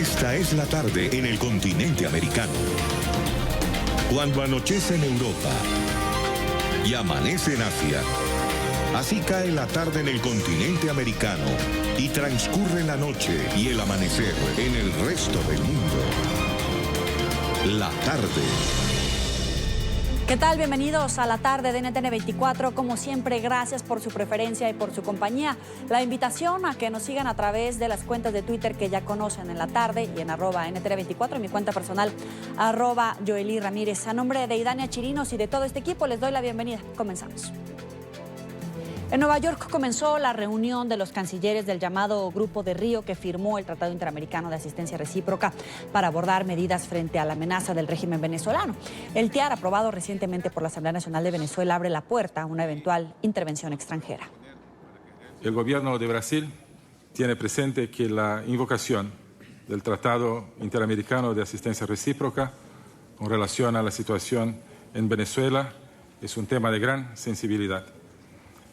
Esta es la tarde en el continente americano. Cuando anochece en Europa y amanece en Asia, así cae la tarde en el continente americano y transcurre la noche y el amanecer en el resto del mundo. La tarde. ¿Qué tal? Bienvenidos a la tarde de NTN 24. Como siempre, gracias por su preferencia y por su compañía. La invitación a que nos sigan a través de las cuentas de Twitter que ya conocen en la tarde y en @NTN24, en mi cuenta personal, @Joely Ramírez. A nombre de Idania Chirinos y de todo este equipo, les doy la bienvenida. Comenzamos. En Nueva York comenzó la reunión de los cancilleres del llamado Grupo de Río que firmó el Tratado Interamericano de Asistencia Recíproca para abordar medidas frente a la amenaza del régimen venezolano. El TIAR, aprobado recientemente por la Asamblea Nacional de Venezuela, abre la puerta a una eventual intervención extranjera. El gobierno de Brasil tiene presente que la invocación del Tratado Interamericano de Asistencia Recíproca con relación a la situación en Venezuela es un tema de gran sensibilidad.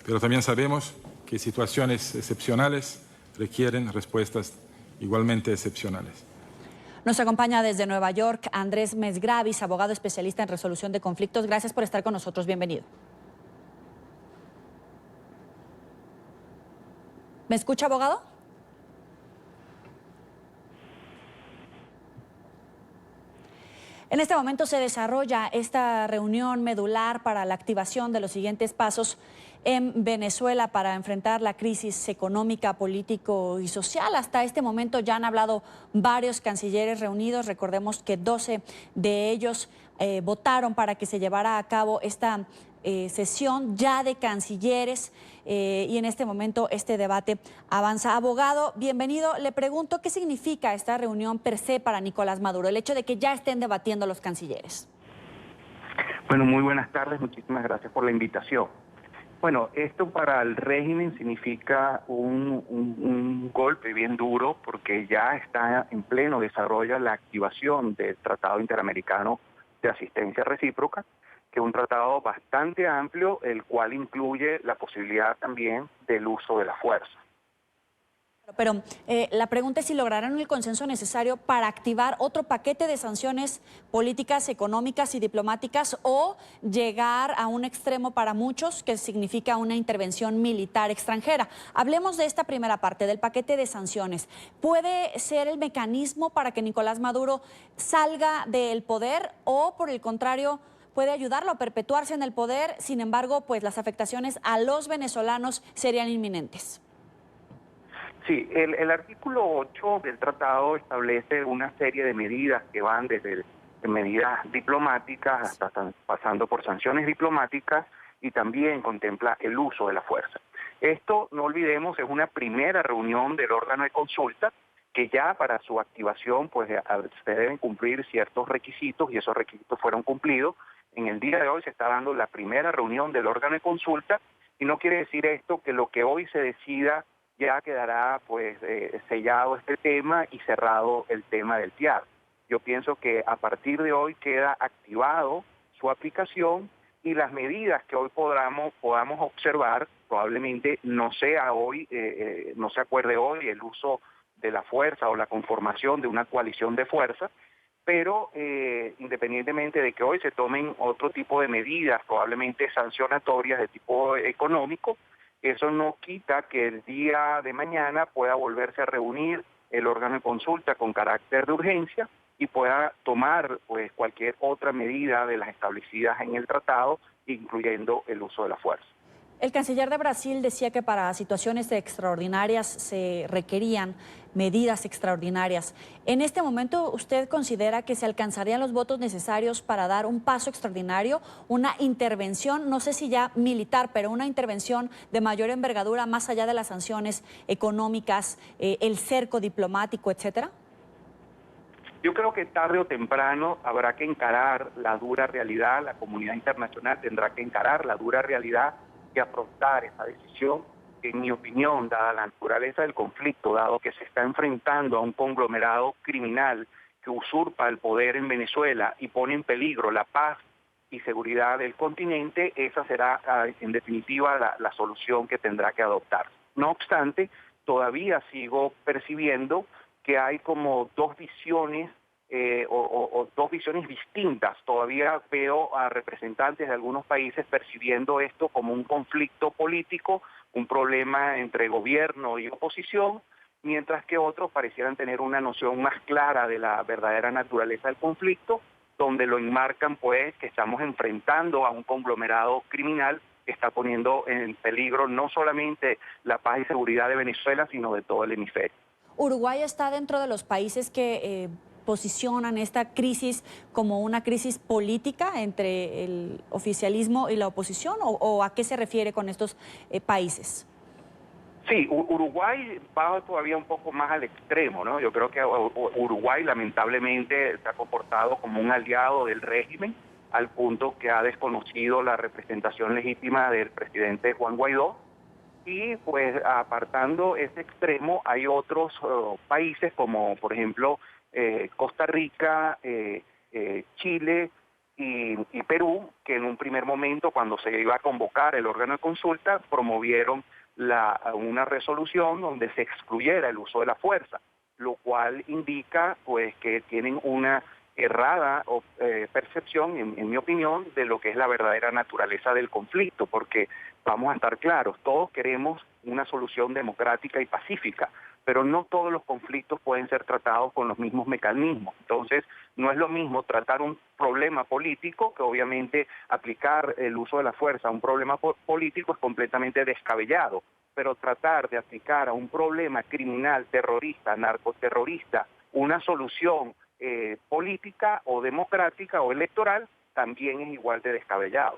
Pero también sabemos que situaciones excepcionales requieren respuestas igualmente excepcionales. Nos acompaña desde Nueva York Andrés Mesgravis, abogado especialista en resolución de conflictos. Gracias por estar con nosotros. Bienvenido. ¿Me escucha, abogado? En este momento se desarrolla esta reunión medular para la activación de los siguientes pasos en Venezuela para enfrentar la crisis económica, político y social. Hasta este momento ya han hablado varios cancilleres reunidos. Recordemos que 12 de ellos votaron para que se llevara a cabo esta sesión ya de cancilleres y en este momento este debate avanza. Abogado, bienvenido. Le pregunto, ¿qué significa esta reunión per se para Nicolás Maduro, el hecho de que ya estén debatiendo los cancilleres? Bueno, muy buenas tardes. Muchísimas gracias por la invitación. Bueno, esto para el régimen significa un golpe bien duro porque ya está en pleno desarrollo la activación del Tratado Interamericano de Asistencia Recíproca, que es un tratado bastante amplio, el cual incluye la posibilidad también del uso de la fuerza. Pero la pregunta es si lograrán el consenso necesario para activar otro paquete de sanciones políticas, económicas y diplomáticas o llegar a un extremo para muchos que significa una intervención militar extranjera. Hablemos de esta primera parte, del paquete de sanciones. ¿Puede ser el mecanismo para que Nicolás Maduro salga del poder o, por el contrario, puede ayudarlo a perpetuarse en el poder? Sin embargo, pues las afectaciones a los venezolanos serían inminentes. Sí, el artículo 8 del tratado establece una serie de medidas que van desde medidas diplomáticas hasta pasando por sanciones diplomáticas y también contempla el uso de la fuerza. Esto, no olvidemos, es una primera reunión del órgano de consulta que ya para su activación pues se deben cumplir ciertos requisitos y esos requisitos fueron cumplidos. En el día de hoy se está dando la primera reunión del órgano de consulta y no quiere decir esto que lo que hoy se decida ya quedará pues sellado este tema y cerrado el tema del TIAR. Yo pienso que a partir de hoy queda activado su aplicación y las medidas que hoy podamos observar, probablemente no sea hoy, no se acuerde hoy el uso de la fuerza o la conformación de una coalición de fuerzas, pero independientemente de que hoy se tomen otro tipo de medidas, probablemente sancionatorias de tipo económico, eso no quita que el día de mañana pueda volverse a reunir el órgano de consulta con carácter de urgencia y pueda tomar pues cualquier otra medida de las establecidas en el tratado, incluyendo el uso de la fuerza. El canciller de Brasil decía que para situaciones extraordinarias se requerían medidas extraordinarias. En este momento, ¿usted considera que se alcanzarían los votos necesarios para dar un paso extraordinario, una intervención, no sé si ya militar, pero una intervención de mayor envergadura más allá de las sanciones económicas, el cerco diplomático, etcétera? Yo creo que tarde o temprano habrá que encarar la dura realidad, la comunidad internacional tendrá que encarar la dura realidad y afrontar esa decisión, que en mi opinión, dada la naturaleza del conflicto, dado que se está enfrentando a un conglomerado criminal que usurpa el poder en Venezuela y pone en peligro la paz y seguridad del continente, esa será en definitiva la solución que tendrá que adoptar. No obstante, todavía sigo percibiendo que hay como dos visiones o dos visiones distintas. Todavía veo a representantes de algunos países percibiendo esto como un conflicto político, un problema entre gobierno y oposición, mientras que otros parecieran tener una noción más clara de la verdadera naturaleza del conflicto, donde lo enmarcan pues que estamos enfrentando a un conglomerado criminal que está poniendo en peligro no solamente la paz y seguridad de Venezuela, sino de todo el hemisferio. Uruguay está dentro de los países que posicionan esta crisis como una crisis política entre el oficialismo y la oposición, o a qué se refiere con estos países? Sí, Uruguay va todavía un poco más al extremo, ¿no? Yo creo que Uruguay lamentablemente se ha comportado como un aliado del régimen, al punto que ha desconocido la representación legítima del presidente Juan Guaidó. Y pues apartando ese extremo hay otros países como por ejemplo Costa Rica, Chile y Perú, que en un primer momento cuando se iba a convocar el órgano de consulta promovieron una resolución donde se excluyera el uso de la fuerza, lo cual indica pues que tienen una errada percepción, en mi opinión, de lo que es la verdadera naturaleza del conflicto, porque vamos a estar claros, todos queremos una solución democrática y pacífica, pero no todos los conflictos pueden ser tratados con los mismos mecanismos. Entonces, no es lo mismo tratar un problema político, que obviamente aplicar el uso de la fuerza a un problema político es completamente descabellado, pero tratar de aplicar a un problema criminal, terrorista, narcoterrorista, una solución política o democrática o electoral, también es igual de descabellado.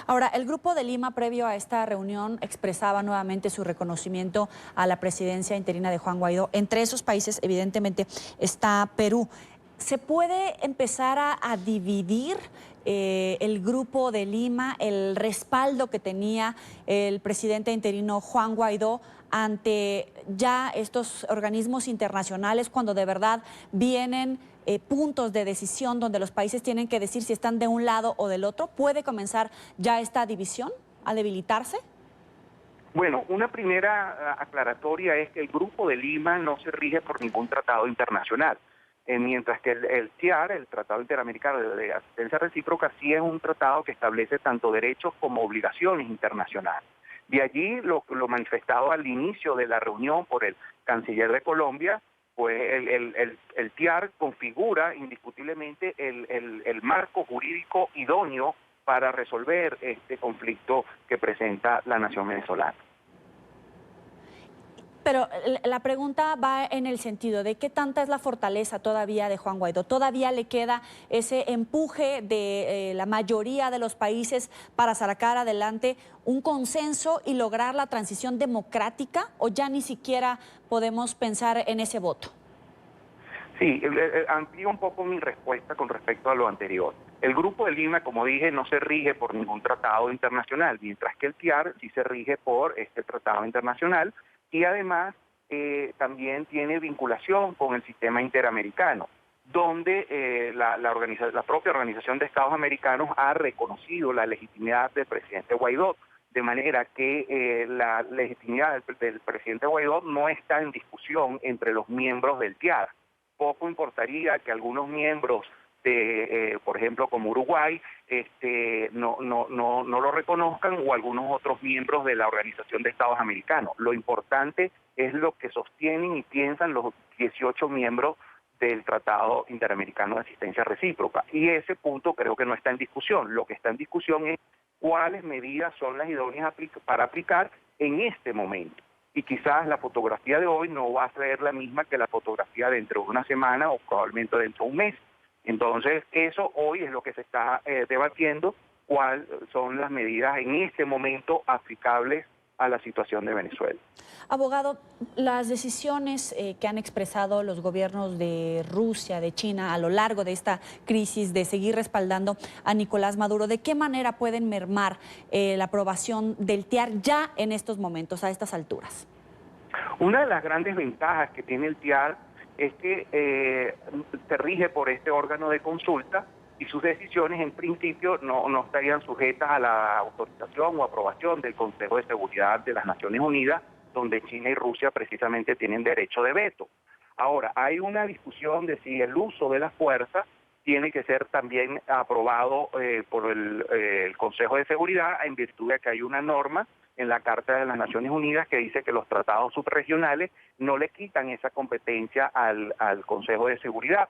Ahora, el Grupo de Lima, previo a esta reunión, expresaba nuevamente su reconocimiento a la presidencia interina de Juan Guaidó. Entre esos países, evidentemente, está Perú. ¿Se puede empezar a dividir el Grupo de Lima, el respaldo que tenía el presidente interino Juan Guaidó ante ya estos organismos internacionales, cuando de verdad vienen puntos de decisión donde los países tienen que decir si están de un lado o del otro? ¿Puede comenzar ya esta división a debilitarse? Bueno, una primera aclaratoria es que el Grupo de Lima no se rige por ningún tratado internacional, mientras que el TIAR, el Tratado Interamericano de Asistencia Recíproca, sí es un tratado que establece tanto derechos como obligaciones internacionales. De allí lo manifestado al inicio de la reunión por el canciller de Colombia, pues el TIAR configura indiscutiblemente el marco jurídico idóneo para resolver este conflicto que presenta la nación venezolana. Pero la pregunta va en el sentido de qué tanta es la fortaleza todavía de Juan Guaidó. ¿Todavía le queda ese empuje de la mayoría de los países para sacar adelante un consenso y lograr la transición democrática, o ya ni siquiera podemos pensar en ese voto? Sí, amplío un poco mi respuesta con respecto a lo anterior. El Grupo de Lima, como dije, no se rige por ningún tratado internacional, mientras que el TIAR sí se rige por este tratado internacional, y además también tiene vinculación con el sistema interamericano, donde la propia Organización de Estados Americanos ha reconocido la legitimidad del presidente Guaidó, de manera que la legitimidad del presidente Guaidó no está en discusión entre los miembros del TIAR. Poco importaría que algunos miembros por ejemplo, como Uruguay, no lo reconozcan, o algunos otros miembros de la Organización de Estados Americanos. Lo importante es lo que sostienen y piensan los 18 miembros del Tratado Interamericano de Asistencia Recíproca. Y ese punto creo que no está en discusión. Lo que está en discusión es cuáles medidas son las idóneas para aplicar en este momento. Y quizás la fotografía de hoy no va a ser la misma que la fotografía dentro de una semana o probablemente dentro de un mes. Entonces, eso hoy es lo que se está debatiendo, cuáles son las medidas en este momento aplicables a la situación de Venezuela. Abogado, las decisiones que han expresado los gobiernos de Rusia, de China, a lo largo de esta crisis, de seguir respaldando a Nicolás Maduro, ¿de qué manera pueden mermar la aprobación del TIAR ya en estos momentos, a estas alturas? Una de las grandes ventajas que tiene el TIAR es que se rige por este órgano de consulta y sus decisiones en principio no estarían sujetas a la autorización o aprobación del Consejo de Seguridad de las Naciones Unidas, donde China y Rusia precisamente tienen derecho de veto. Ahora, hay una discusión de si el uso de la fuerza tiene que ser también aprobado por el Consejo de Seguridad, en virtud de que hay una norma en la Carta de las Naciones Unidas que dice que los tratados subregionales no le quitan esa competencia al Consejo de Seguridad.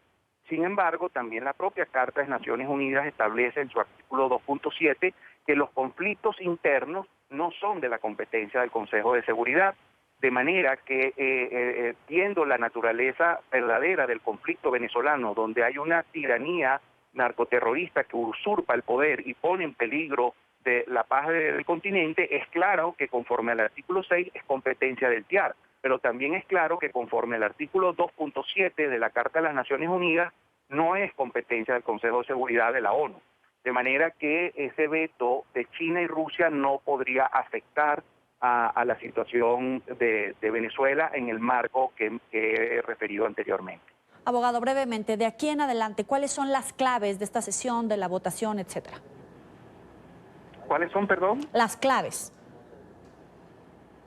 Sin embargo, también la propia Carta de las Naciones Unidas establece en su artículo 2.7 que los conflictos internos no son de la competencia del Consejo de Seguridad, de manera que viendo la naturaleza verdadera del conflicto venezolano, donde hay una tiranía narcoterrorista que usurpa el poder y pone en peligro de la paz del continente, es claro que conforme al artículo 6 es competencia del TIAR, pero también es claro que conforme al artículo 2.7 de la Carta de las Naciones Unidas no es competencia del Consejo de Seguridad de la ONU. De manera que ese veto de China y Rusia no podría afectar a la situación de Venezuela en el marco que he referido anteriormente. Abogado, brevemente, de aquí en adelante, ¿cuáles son las claves de esta sesión, de la votación, etcétera? ¿Cuáles son, perdón? Las claves.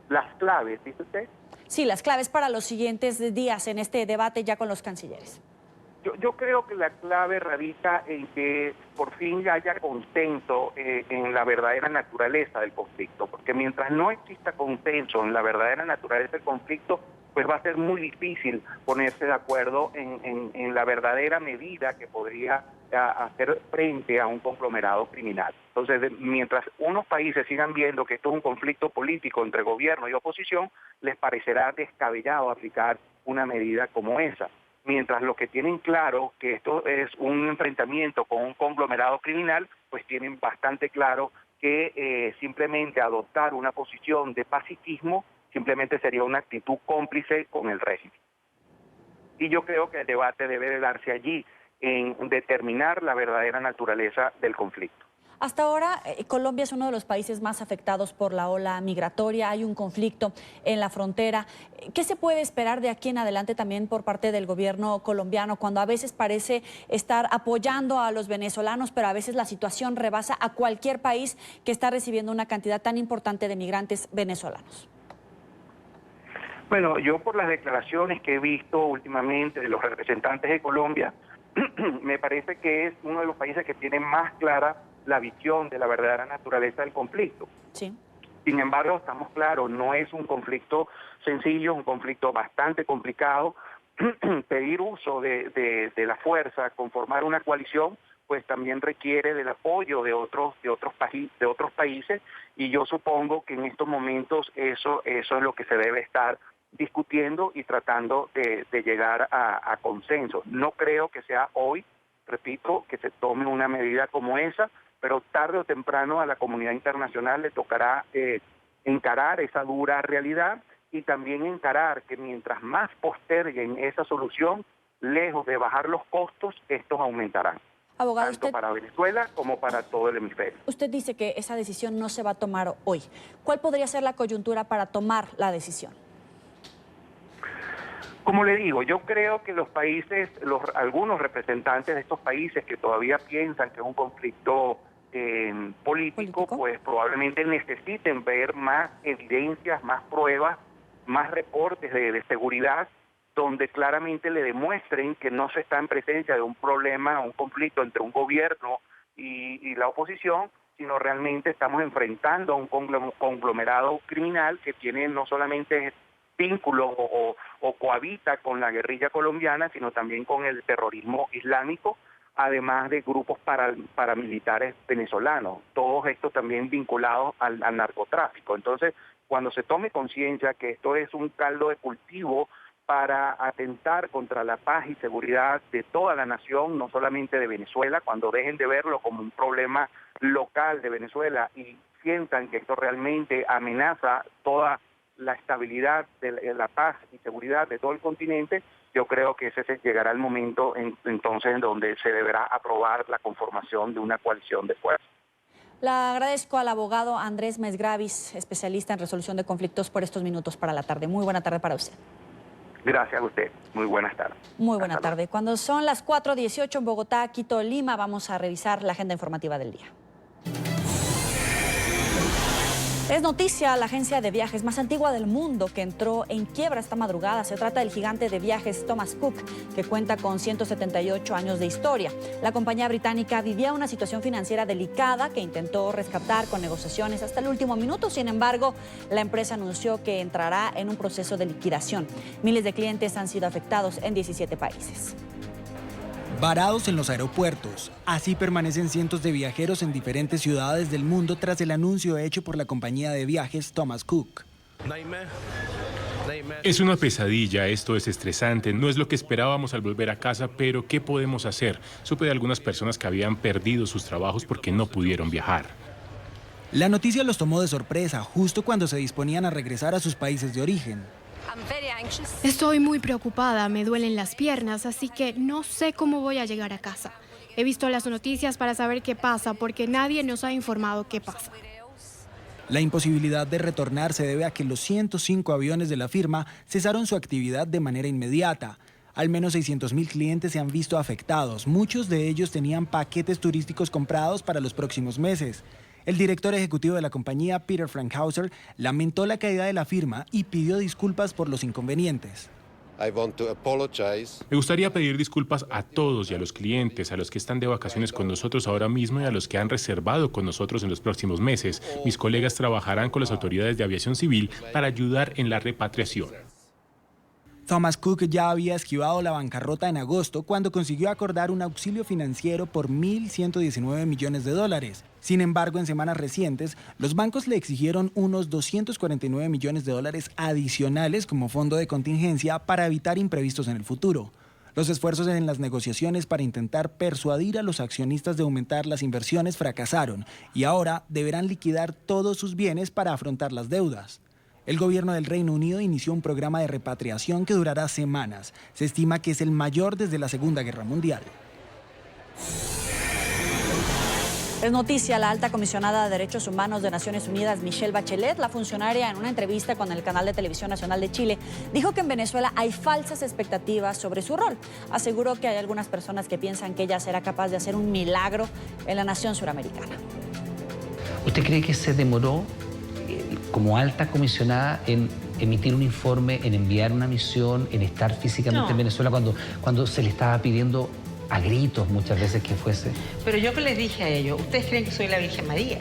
Las claves, ¿dice usted? Sí, las claves para los siguientes días en este debate ya con los cancilleres. Yo creo que la clave radica en que por fin haya consenso en la verdadera naturaleza del conflicto, porque mientras no exista consenso en la verdadera naturaleza del conflicto, pues va a ser muy difícil ponerse de acuerdo en la verdadera medida que podría hacer frente a un conglomerado criminal. Entonces, mientras unos países sigan viendo que esto es un conflicto político entre gobierno y oposición, les parecerá descabellado aplicar una medida como esa. Mientras los que tienen claro que esto es un enfrentamiento con un conglomerado criminal, pues tienen bastante claro que simplemente adoptar una posición de pacifismo simplemente sería una actitud cómplice con el régimen. Y yo creo que el debate debe de darse allí, en determinar la verdadera naturaleza del conflicto. Hasta ahora, Colombia es uno de los países más afectados por la ola migratoria. Hay un conflicto en la frontera. ¿Qué se puede esperar de aquí en adelante también por parte del gobierno colombiano, cuando a veces parece estar apoyando a los venezolanos, pero a veces la situación rebasa a cualquier país que está recibiendo una cantidad tan importante de migrantes venezolanos? Bueno, yo por las declaraciones que he visto últimamente de los representantes de Colombia, me parece que es uno de los países que tiene más clara la visión de la verdadera naturaleza del conflicto. Sí. Sin embargo, estamos claros, no es un conflicto sencillo, es un conflicto bastante complicado. Pedir uso de la fuerza, conformar una coalición, pues también requiere del apoyo de otros países, y yo supongo que en estos momentos eso es lo que se debe estar discutiendo y tratando de llegar a consenso. No creo que sea hoy, repito, que se tome una medida como esa, pero tarde o temprano a la comunidad internacional le tocará encarar esa dura realidad y también encarar que mientras más posterguen esa solución, lejos de bajar los costos, estos aumentarán. Abogado, tanto para Venezuela como para todo el hemisferio. Usted dice que esa decisión no se va a tomar hoy. ¿Cuál podría ser la coyuntura para tomar la decisión? Como le digo, yo creo que los países, algunos representantes de estos países que todavía piensan que es un conflicto político, pues probablemente necesiten ver más evidencias, más pruebas, más reportes de seguridad, donde claramente le demuestren que no se está en presencia de un problema, un conflicto entre un gobierno y la oposición, sino realmente estamos enfrentando a un conglomerado criminal que tiene no solamente vínculo o cohabita con la guerrilla colombiana, sino también con el terrorismo islámico, además de grupos paramilitares venezolanos, todos estos también vinculados al narcotráfico. Entonces, cuando se tome conciencia que esto es un caldo de cultivo para atentar contra la paz y seguridad de toda la nación, no solamente de Venezuela, cuando dejen de verlo como un problema local de Venezuela y sientan que esto realmente amenaza toda la estabilidad, de la paz y seguridad de todo el continente, yo creo que ese llegará el momento entonces en donde se deberá aprobar la conformación de una coalición de fuerzas. Le agradezco al abogado Andrés Mesgravis, especialista en resolución de conflictos, por estos minutos para la tarde. Muy buena tarde para usted. Gracias a usted. Muy buenas tardes. Muy buena tarde. Cuando son las 4:18 en Bogotá, Quito, Lima, vamos a revisar la agenda informativa del día. Es noticia la agencia de viajes más antigua del mundo que entró en quiebra esta madrugada. Se trata del gigante de viajes Thomas Cook, que cuenta con 178 años de historia. La compañía británica vivía una situación financiera delicada que intentó rescatar con negociaciones hasta el último minuto. Sin embargo, la empresa anunció que entrará en un proceso de liquidación. Miles de clientes han sido afectados en 17 países. Varados en los aeropuertos, así permanecen cientos de viajeros en diferentes ciudades del mundo tras el anuncio hecho por la compañía de viajes Thomas Cook. Es una pesadilla, esto es estresante, no es lo que esperábamos al volver a casa, pero ¿qué podemos hacer? Supe de algunas personas que habían perdido sus trabajos porque no pudieron viajar. La noticia los tomó de sorpresa justo cuando se disponían a regresar a sus países de origen. Estoy muy preocupada, me duelen las piernas, así que no sé cómo voy a llegar a casa. He visto las noticias para saber qué pasa, porque nadie nos ha informado qué pasa. La imposibilidad de retornar se debe a que los 105 aviones de la firma cesaron su actividad de manera inmediata. Al menos 600.000 clientes se han visto afectados. Muchos de ellos tenían paquetes turísticos comprados para los próximos meses. El director ejecutivo de la compañía, Peter Frankhauser, lamentó la caída de la firma y pidió disculpas por los inconvenientes. Me gustaría pedir disculpas a todos y a los clientes, a los que están de vacaciones con nosotros ahora mismo y a los que han reservado con nosotros en los próximos meses. Mis colegas trabajarán con las autoridades de aviación civil para ayudar en la repatriación. Thomas Cook ya había esquivado la bancarrota en agosto cuando consiguió acordar un auxilio financiero por $1.119 millones. Sin embargo, en semanas recientes, los bancos le exigieron unos $249 millones adicionales como fondo de contingencia para evitar imprevistos en el futuro. Los esfuerzos en las negociaciones para intentar persuadir a los accionistas de aumentar las inversiones fracasaron y ahora deberán liquidar todos sus bienes para afrontar las deudas. El gobierno del Reino Unido inició un programa de repatriación que durará semanas. Se estima que es el mayor desde la Segunda Guerra Mundial. Es noticia la alta comisionada de Derechos Humanos de Naciones Unidas, Michelle Bachelet. La funcionaria, en una entrevista con el canal de Televisión Nacional de Chile, dijo que en Venezuela hay falsas expectativas sobre su rol. Aseguró que hay algunas personas que piensan que ella será capaz de hacer un milagro en la nación suramericana. ¿Usted cree que se demoró como alta comisionada en emitir un informe, en enviar una misión, en estar físicamente en Venezuela cuando se le estaba pidiendo a gritos muchas veces que fuese? Pero yo que les dije a ellos, ¿ustedes creen que soy la Virgen María?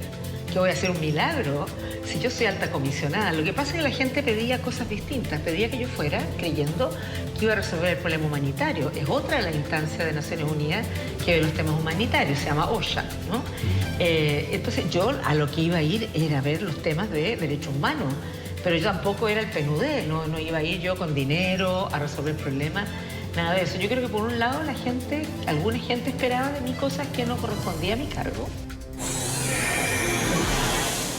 ¿Que voy a hacer un milagro? Si yo soy alta comisionada. Lo que pasa es que la gente pedía cosas distintas. Pedía que yo fuera creyendo que iba a resolver el problema humanitario. Es otra de las instancias de Naciones Unidas que ve los temas humanitarios, se llama OSHA, ¿no? Entonces yo a lo que iba a ir era ver los temas de derechos humanos. Pero yo tampoco era el PNUD, no iba a ir yo con dinero a resolver problemas, nada de eso. Yo creo que por un lado alguna gente esperaba de mí cosas que no correspondían a mi cargo.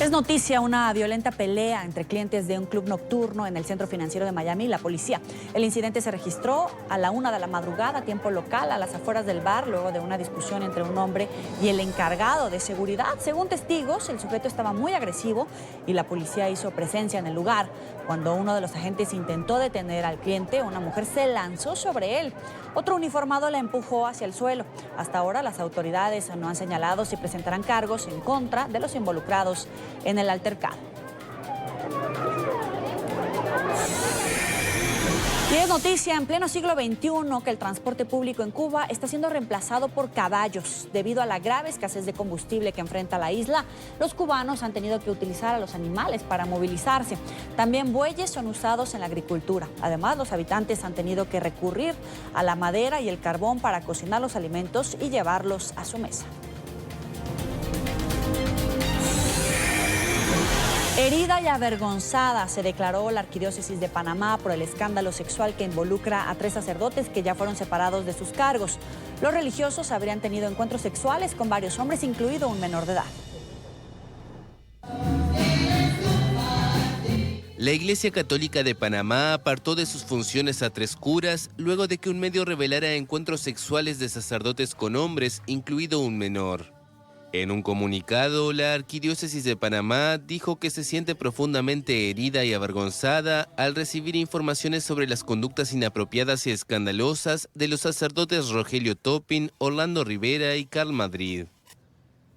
Es noticia una violenta pelea entre clientes de un club nocturno en el centro financiero de Miami y la policía. El incidente se registró a la 1 de la madrugada, tiempo local, a las afueras del bar, luego de una discusión entre un hombre y el encargado de seguridad. Según testigos, el sujeto estaba muy agresivo y la policía hizo presencia en el lugar. Cuando uno de los agentes intentó detener al cliente, una mujer se lanzó sobre él. Otro uniformado la empujó hacia el suelo. Hasta ahora las autoridades no han señalado si presentarán cargos en contra de los involucrados en el altercado. Y es noticia en pleno siglo XXI que el transporte público en Cuba está siendo reemplazado por caballos. Debido a la grave escasez de combustible que enfrenta la isla, los cubanos han tenido que utilizar a los animales para movilizarse. También bueyes son usados en la agricultura. Además, los habitantes han tenido que recurrir a la madera y el carbón para cocinar los alimentos y llevarlos a su mesa. Herida y avergonzada se declaró la Arquidiócesis de Panamá por el escándalo sexual que involucra a 3 sacerdotes que ya fueron separados de sus cargos. Los religiosos habrían tenido encuentros sexuales con varios hombres, incluido un menor de edad. La Iglesia Católica de Panamá apartó de sus funciones a 3 curas luego de que un medio revelara encuentros sexuales de sacerdotes con hombres, incluido un menor. En un comunicado, la Arquidiócesis de Panamá dijo que se siente profundamente herida y avergonzada al recibir informaciones sobre las conductas inapropiadas y escandalosas de los sacerdotes Rogelio Topin, Orlando Rivera y Carl Madrid.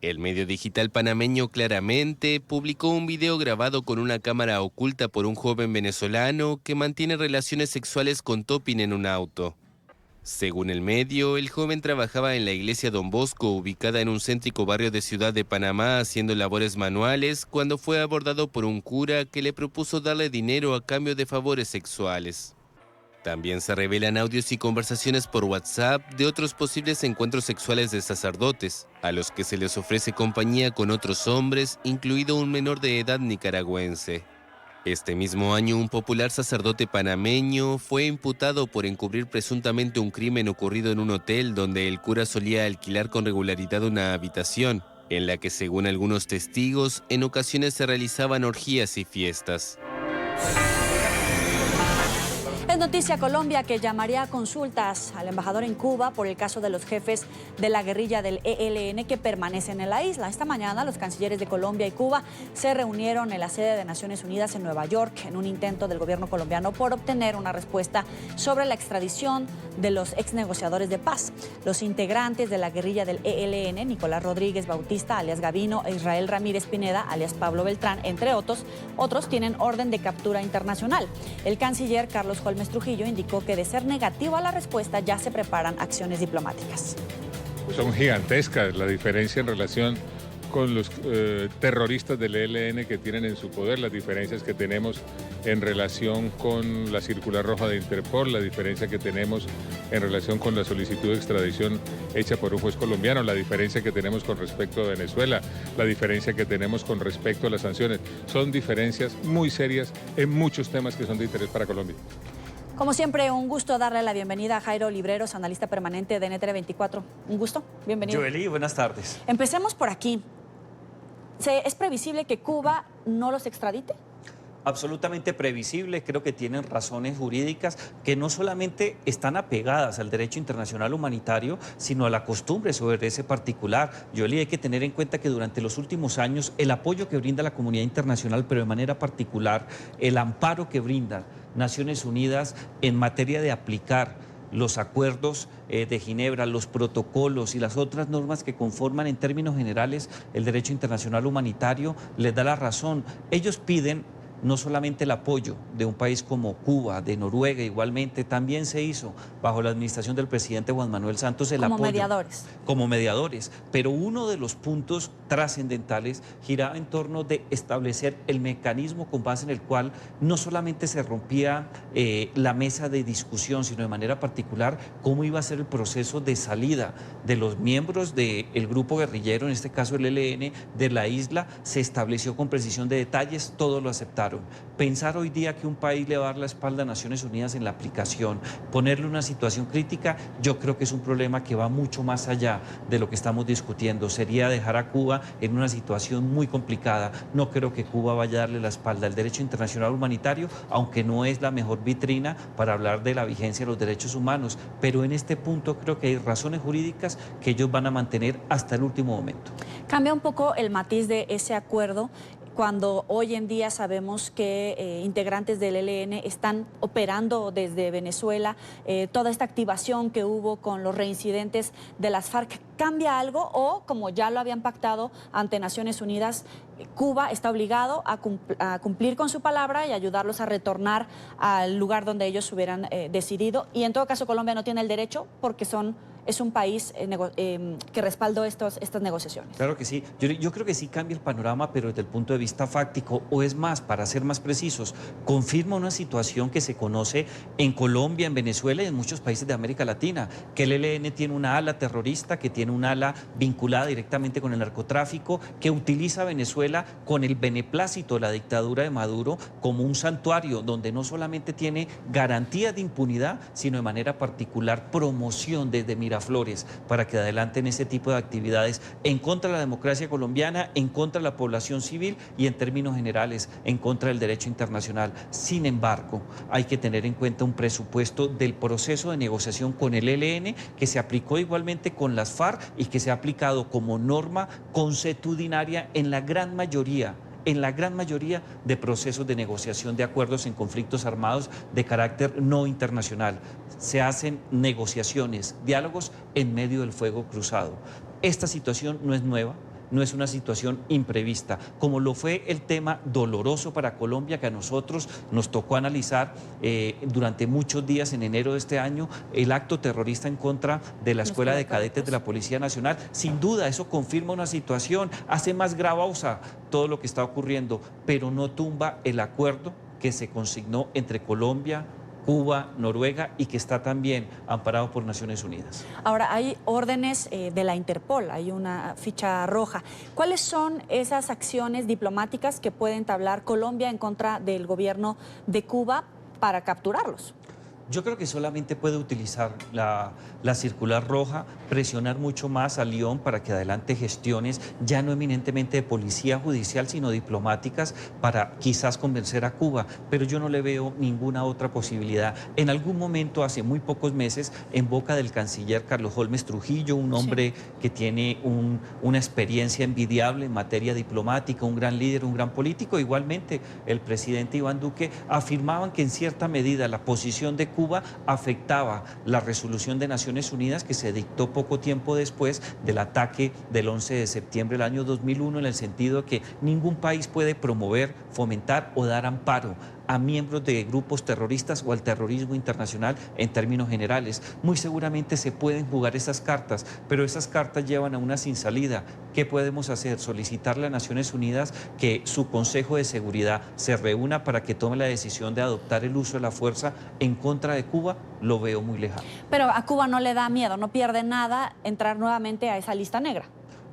El medio digital panameño Claramente publicó un video grabado con una cámara oculta por un joven venezolano que mantiene relaciones sexuales con Topin en un auto. Según el medio, el joven trabajaba en la iglesia Don Bosco, ubicada en un céntrico barrio de Ciudad de Panamá, haciendo labores manuales, cuando fue abordado por un cura que le propuso darle dinero a cambio de favores sexuales. También se revelan audios y conversaciones por WhatsApp de otros posibles encuentros sexuales de sacerdotes, a los que se les ofrece compañía con otros hombres, incluido un menor de edad nicaragüense. Este mismo año, un popular sacerdote panameño fue imputado por encubrir presuntamente un crimen ocurrido en un hotel donde el cura solía alquilar con regularidad una habitación, en la que, según algunos testigos, en ocasiones se realizaban orgías y fiestas. Es noticia Colombia que llamaría a consultas al embajador en Cuba por el caso de los jefes de la guerrilla del ELN que permanecen en la isla. Esta mañana los cancilleres de Colombia y Cuba se reunieron en la sede de Naciones Unidas en Nueva York en un intento del gobierno colombiano por obtener una respuesta sobre la extradición de los ex negociadores de paz. Los integrantes de la guerrilla del ELN, Nicolás Rodríguez Bautista, alias Gavino, e Israel Ramírez Pineda, alias Pablo Beltrán, entre otros, tienen orden de captura internacional. El canciller Carlos Holmes Trujillo indicó que de ser negativo a la respuesta ya se preparan acciones diplomáticas. Son gigantescas la diferencia en relación con los terroristas del ELN que tienen en su poder, las diferencias que tenemos en relación con la circular roja de Interpol, la diferencia que tenemos en relación con la solicitud de extradición hecha por un juez colombiano, la diferencia que tenemos con respecto a Venezuela, la diferencia que tenemos con respecto a las sanciones. Son diferencias muy serias en muchos temas que son de interés para Colombia. Como siempre, un gusto darle la bienvenida a Jairo Libreros, analista permanente de NTN 24. Un gusto, bienvenido. Joely, buenas tardes. Empecemos por aquí. ¿Es previsible que Cuba no los extradite? Absolutamente previsible, creo que tienen razones jurídicas que no solamente están apegadas al derecho internacional humanitario, sino a la costumbre sobre ese particular. Joely, hay que tener en cuenta que durante los últimos años el apoyo que brinda la comunidad internacional, pero de manera particular el amparo que brinda Naciones Unidas en materia de aplicar los acuerdos de Ginebra, los protocolos y las otras normas que conforman en términos generales el derecho internacional humanitario, les da la razón. Ellos piden no solamente el apoyo de un país como Cuba, de Noruega igualmente, también se hizo bajo la administración del presidente Juan Manuel Santos el apoyo. Como mediadores. Pero uno de los puntos trascendentales giraba en torno de establecer el mecanismo con base en el cual no solamente se rompía la mesa de discusión, sino de manera particular cómo iba a ser el proceso de salida de los miembros del grupo guerrillero, en este caso el ELN, de la isla. Se estableció con precisión de detalles, todos lo aceptaron. Pensar hoy día que un país le va a dar la espalda a Naciones Unidas en la aplicación, ponerle una situación crítica, yo creo que es un problema que va mucho más allá de lo que estamos discutiendo. Sería dejar a Cuba en una situación muy complicada. No creo que Cuba vaya a darle la espalda al derecho internacional humanitario, aunque no es la mejor vitrina para hablar de la vigencia de los derechos humanos, pero en este punto creo que hay razones jurídicas que ellos van a mantener hasta el último momento. Cambia un poco el matiz de ese acuerdo cuando hoy en día sabemos que integrantes del ELN están operando desde Venezuela, toda esta activación que hubo con los reincidentes de las FARC, ¿cambia algo o, como ya lo habían pactado ante Naciones Unidas, Cuba está obligado a cumplir con su palabra y ayudarlos a retornar al lugar donde ellos hubieran decidido? Y en todo caso Colombia no tiene el derecho porque es un país que respaldó estas negociaciones. Claro que sí. Yo creo que sí cambia el panorama, pero desde el punto de vista fáctico, o es más, para ser más precisos, confirma una situación que se conoce en Colombia, en Venezuela y en muchos países de América Latina, que el ELN tiene una ala terrorista, que tiene un ala vinculada directamente con el narcotráfico, que utiliza a Venezuela con el beneplácito de la dictadura de Maduro como un santuario donde no solamente tiene garantías de impunidad, sino de manera particular promoción desde Miraflores para que adelanten ese tipo de actividades en contra de la democracia colombiana, en contra de la población civil y en términos generales en contra del derecho internacional. Sin embargo, hay que tener en cuenta un presupuesto del proceso de negociación con el ELN que se aplicó igualmente con las FARC y que se ha aplicado como norma consuetudinaria en la gran mayoría de procesos de negociación de acuerdos en conflictos armados de carácter no internacional. Se hacen negociaciones, diálogos en medio del fuego cruzado. Esta situación no es nueva. no es una situación imprevista, como lo fue el tema doloroso para Colombia que a nosotros nos tocó analizar durante muchos días en enero de este año, el acto terrorista en contra de la Escuela de Cadetes de la Policía Nacional. Sin duda, eso confirma una situación, hace más gravosa todo lo que está ocurriendo, pero no tumba el acuerdo que se consignó entre Colombia, Cuba, Noruega y que está también amparado por Naciones Unidas. Ahora, hay órdenes de la Interpol, hay una ficha roja. ¿Cuáles son esas acciones diplomáticas que puede entablar Colombia en contra del gobierno de Cuba para capturarlos? Yo creo que solamente puede utilizar la circular roja, presionar mucho más a León para que adelante gestiones ya no eminentemente de policía judicial, sino diplomáticas para quizás convencer a Cuba, pero yo no le veo ninguna otra posibilidad. En algún momento, hace muy pocos meses, en boca del canciller Carlos Holmes Trujillo, un hombre que tiene una experiencia envidiable en materia diplomática, un gran líder, un gran político, igualmente el presidente Iván Duque, afirmaban que en cierta medida la posición de Cuba afectaba la resolución de Naciones Unidas que se dictó poco tiempo después del ataque del 11 de septiembre del año 2001, en el sentido de que ningún país puede promover, fomentar o dar amparo a miembros de grupos terroristas o al terrorismo internacional en términos generales. Muy seguramente se pueden jugar esas cartas, pero esas cartas llevan a una sin salida. ¿Qué podemos hacer? Solicitarle a Naciones Unidas que su Consejo de Seguridad se reúna para que tome la decisión de adoptar el uso de la fuerza en contra de Cuba. Lo veo muy lejano. Pero a Cuba no le da miedo, no pierde nada entrar nuevamente a esa lista negra.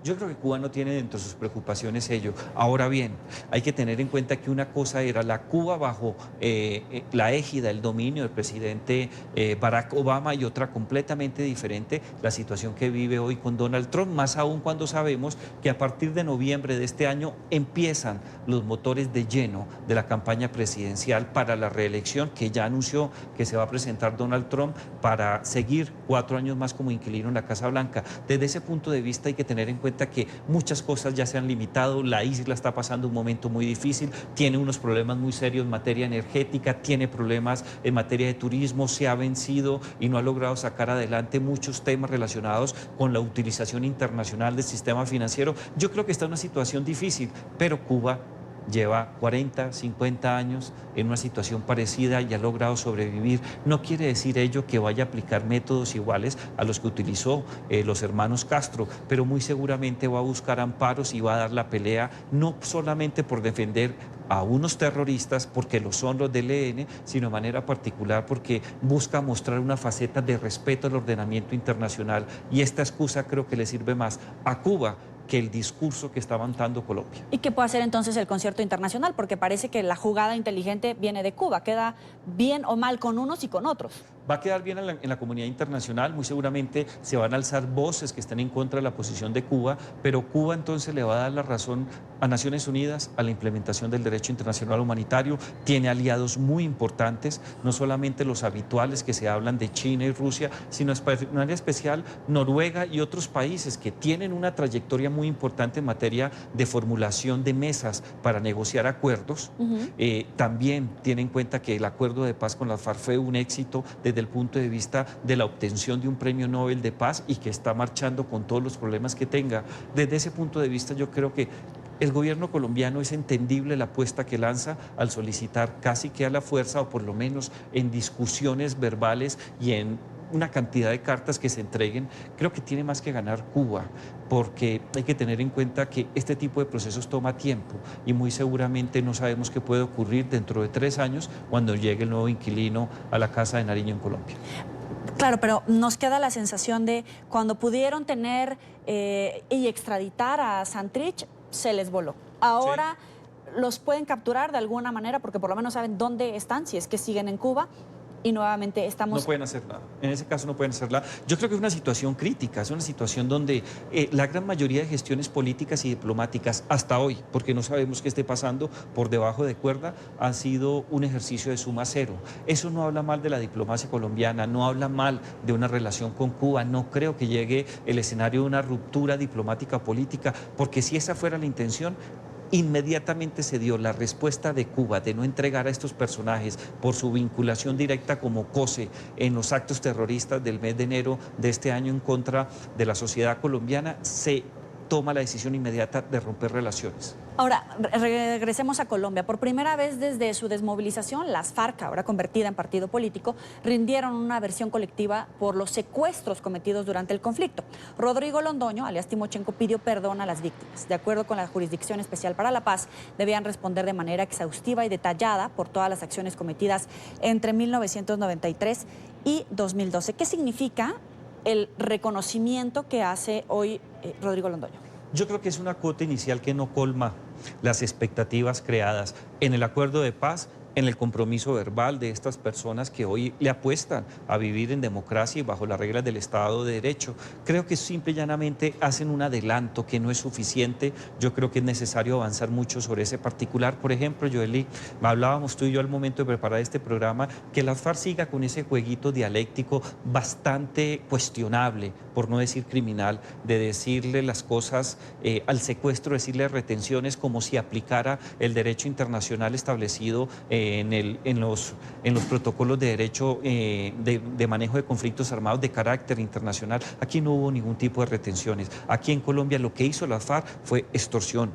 Yo creo que Cuba no tiene dentro de sus preocupaciones ello. Ahora bien, hay que tener en cuenta que una cosa era la Cuba bajo la égida, el dominio del presidente Barack Obama, y otra completamente diferente, la situación que vive hoy con Donald Trump, más aún cuando sabemos que a partir de noviembre de este año empiezan los motores de lleno de la campaña presidencial para la reelección, que ya anunció que se va a presentar Donald Trump para seguir 4 años más como inquilino en la Casa Blanca. Desde ese punto de vista hay que tener en cuenta que muchas cosas ya se han limitado, la isla está pasando un momento muy difícil, tiene unos problemas muy serios en materia energética, tiene problemas en materia de turismo, se ha vencido y no ha logrado sacar adelante muchos temas relacionados con la utilización internacional del sistema financiero. Yo creo que está en una situación difícil, pero Cuba lleva 40, 50 años en una situación parecida y ha logrado sobrevivir. No quiere decir ello que vaya a aplicar métodos iguales a los que utilizó los hermanos Castro, pero muy seguramente va a buscar amparos y va a dar la pelea, no solamente por defender a unos terroristas, porque lo son los del ELN, sino de manera particular porque busca mostrar una faceta de respeto al ordenamiento internacional, y esta excusa creo que le sirve más a Cuba que el discurso que está avanzando Colombia. ¿Y qué puede hacer entonces el concierto internacional? Porque parece que la jugada inteligente viene de Cuba. ¿Queda bien o mal con unos y con otros? Va a quedar bien en la comunidad internacional, muy seguramente se van a alzar voces que estén en contra de la posición de Cuba, pero Cuba entonces le va a dar la razón a Naciones Unidas, a la implementación del derecho internacional humanitario, tiene aliados muy importantes, no solamente los habituales que se hablan de China y Rusia, sino de manera especial Noruega y otros países que tienen una trayectoria muy importante en materia de formulación de mesas para negociar acuerdos. También tiene en cuenta que el acuerdo de paz con la FARC fue un éxito desde el punto de vista de la obtención de un premio Nobel de paz y que está marchando con todos los problemas que tenga. Desde ese punto de vista yo creo que el gobierno colombiano es entendible la apuesta que lanza al solicitar casi que a la fuerza, o por lo menos en discusiones verbales y en una cantidad de cartas que se entreguen. Creo que tiene más que ganar Cuba, porque hay que tener en cuenta que este tipo de procesos toma tiempo y muy seguramente no sabemos qué puede ocurrir dentro de 3 años cuando llegue el nuevo inquilino a la Casa de Nariño en Colombia. Claro, pero nos queda la sensación de cuando pudieron tener y extraditar a Santrich, se les voló. Ahora los pueden capturar de alguna manera porque por lo menos saben dónde están, si es que siguen en Cuba. Y nuevamente estamos... No pueden hacer nada. En ese caso no pueden hacer nada. Yo creo que es una situación crítica, es una situación donde la gran mayoría de gestiones políticas y diplomáticas hasta hoy, porque no sabemos qué esté pasando por debajo de cuerda, han sido un ejercicio de suma cero. Eso no habla mal de la diplomacia colombiana, no habla mal de una relación con Cuba. No creo que llegue el escenario de una ruptura diplomática política, porque si esa fuera la intención, inmediatamente se dio la respuesta de Cuba de no entregar a estos personajes por su vinculación directa como COSE en los actos terroristas del mes de enero de este año en contra de la sociedad colombiana. Se toma la decisión inmediata de romper relaciones. Ahora, regresemos a Colombia. Por primera vez desde su desmovilización, las FARC, ahora convertida en partido político, rindieron una versión colectiva por los secuestros cometidos durante el conflicto. Rodrigo Londoño, alias Timochenko, pidió perdón a las víctimas. De acuerdo con la Jurisdicción Especial para la Paz, debían responder de manera exhaustiva y detallada por todas las acciones cometidas entre 1993 y 2012. ¿Qué significa el reconocimiento que hace hoy Rodrigo Londoño? Yo creo que es una cuota inicial que no colma las expectativas creadas en el acuerdo de paz, en el compromiso verbal de estas personas que hoy le apuestan a vivir en democracia y bajo las reglas del Estado de Derecho. Creo que simple y llanamente hacen un adelanto que no es suficiente. Yo creo que es necesario avanzar mucho sobre ese particular. Por ejemplo, Joely, hablábamos tú y yo al momento de preparar este programa, que la FARC siga con ese jueguito dialéctico bastante cuestionable, por no decir criminal, de decirle las cosas al secuestro, decirle retenciones como si aplicara el derecho internacional establecido en los protocolos de derecho de manejo de conflictos armados de carácter internacional. Aquí no hubo ningún tipo de retenciones. Aquí en Colombia lo que hizo la FARC fue extorsión,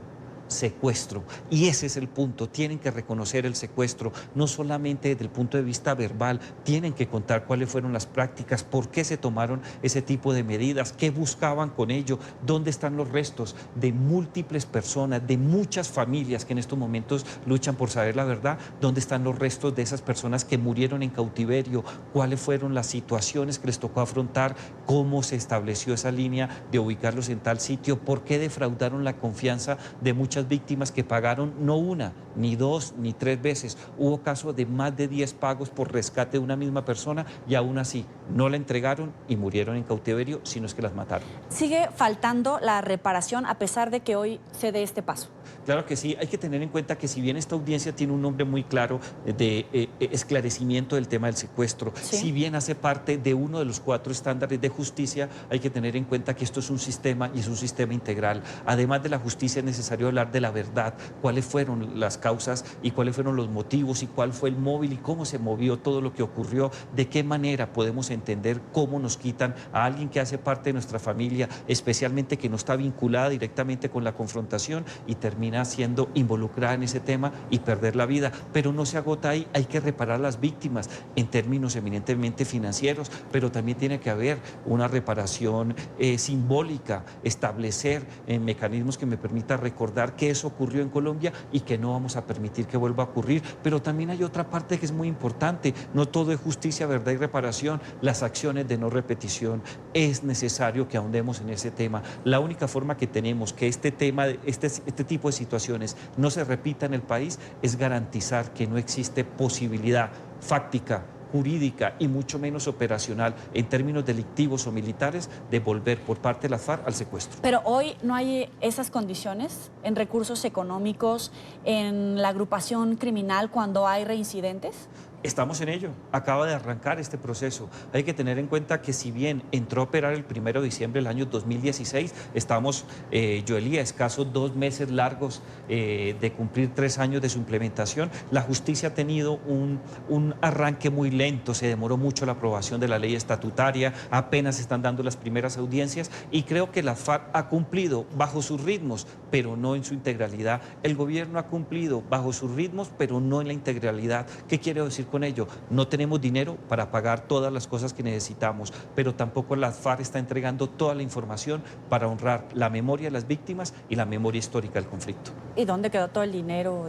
secuestro, y ese es el punto. Tienen que reconocer el secuestro, no solamente desde el punto de vista verbal, tienen que contar cuáles fueron las prácticas, por qué se tomaron ese tipo de medidas, qué buscaban con ello, dónde están los restos de múltiples personas, de muchas familias que en estos momentos luchan por saber la verdad, dónde están los restos de esas personas que murieron en cautiverio, cuáles fueron las situaciones que les tocó afrontar, cómo se estableció esa línea de ubicarlos en tal sitio, por qué defraudaron la confianza de muchas víctimas que pagaron no una, ni dos, ni tres veces. Hubo casos de más de 10 pagos por rescate de una misma persona y aún así no la entregaron y murieron en cautiverio, sino es que las mataron. ¿Sigue faltando la reparación a pesar de que hoy se dé este paso? Claro que sí, hay que tener en cuenta que si bien esta audiencia tiene un nombre muy claro de esclarecimiento del tema del secuestro, ¿sí? Si bien hace parte de uno de los 4 estándares de justicia, hay que tener en cuenta que esto es un sistema y es un sistema integral. Además de la justicia es necesario hablar de la verdad, cuáles fueron las causas y cuáles fueron los motivos y cuál fue el móvil y cómo se movió todo lo que ocurrió, de qué manera podemos entender cómo nos quitan a alguien que hace parte de nuestra familia, especialmente que no está vinculada directamente con la confrontación y termina siendo involucrada en ese tema y perder la vida. Pero no se agota ahí, hay que reparar a las víctimas en términos eminentemente financieros, pero también tiene que haber una reparación simbólica, establecer mecanismos que me permitan recordar que eso ocurrió en Colombia y que no vamos a permitir que vuelva a ocurrir. Pero también hay otra parte que es muy importante, no todo es justicia, verdad y reparación, las acciones de no repetición. Es necesario que ahondemos en ese tema. La única forma que tenemos que este tema, este tipo de situaciones no se repita en el país es garantizar que no existe posibilidad fáctica, jurídica y mucho menos operacional en términos delictivos o militares de volver por parte de la FARC al secuestro. Pero hoy no hay esas condiciones en recursos económicos, en la agrupación criminal cuando hay reincidentes. Estamos en ello, acaba de arrancar este proceso. Hay que tener en cuenta que si bien entró a operar el 1 de diciembre del año 2016, estamos, Joely, a escasos 2 meses largos de cumplir 3 años de su implementación. La justicia ha tenido un arranque muy lento, se demoró mucho la aprobación de la ley estatutaria, apenas están dando las primeras audiencias y creo que la FARC ha cumplido bajo sus ritmos, pero no en su integralidad. El gobierno ha cumplido bajo sus ritmos, pero no en la integralidad. ¿Qué quiero decir con ello? No tenemos dinero para pagar todas las cosas que necesitamos, pero tampoco la FARC está entregando toda la información para honrar la memoria de las víctimas y la memoria histórica del conflicto. ¿Y dónde quedó todo el dinero?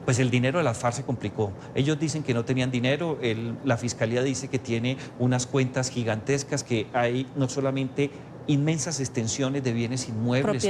Pues el dinero de la FARC se complicó. Ellos dicen que no tenían dinero, la Fiscalía dice que tiene unas cuentas gigantescas, que hay no solamente inmensas extensiones de bienes inmuebles,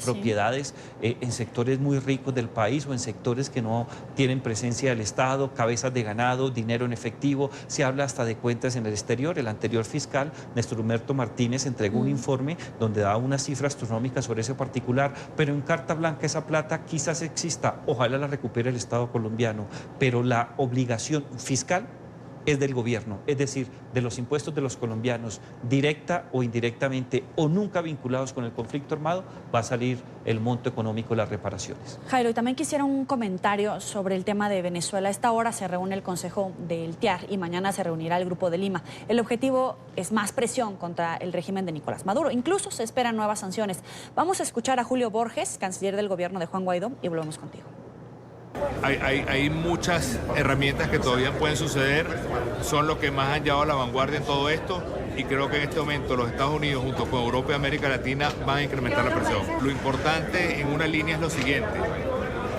propiedades en sectores muy ricos del país o en sectores que no tienen presencia del Estado, cabezas de ganado, dinero en efectivo. Se habla hasta de cuentas en el exterior. El anterior fiscal, Néstor Humberto Martínez, entregó un informe donde daba una cifra astronómica sobre ese particular, pero en carta blanca esa plata quizás exista, ojalá la recupere el Estado colombiano, pero la obligación fiscal es del gobierno, es decir, de los impuestos de los colombianos, directa o indirectamente o nunca vinculados con el conflicto armado, va a salir el monto económico de las reparaciones. Jairo, y también quisiera un comentario sobre el tema de Venezuela. A esta hora se reúne el Consejo del TIAR y mañana se reunirá el Grupo de Lima. El objetivo es más presión contra el régimen de Nicolás Maduro. Incluso se esperan nuevas sanciones. Vamos a escuchar a Julio Borges, canciller del gobierno de Juan Guaidó, y volvemos contigo. Hay muchas herramientas que todavía pueden suceder, son los que más han llevado a la vanguardia en todo esto, y creo que en este momento los Estados Unidos junto con Europa y América Latina van a incrementar la presión. Lo importante en una línea es lo siguiente: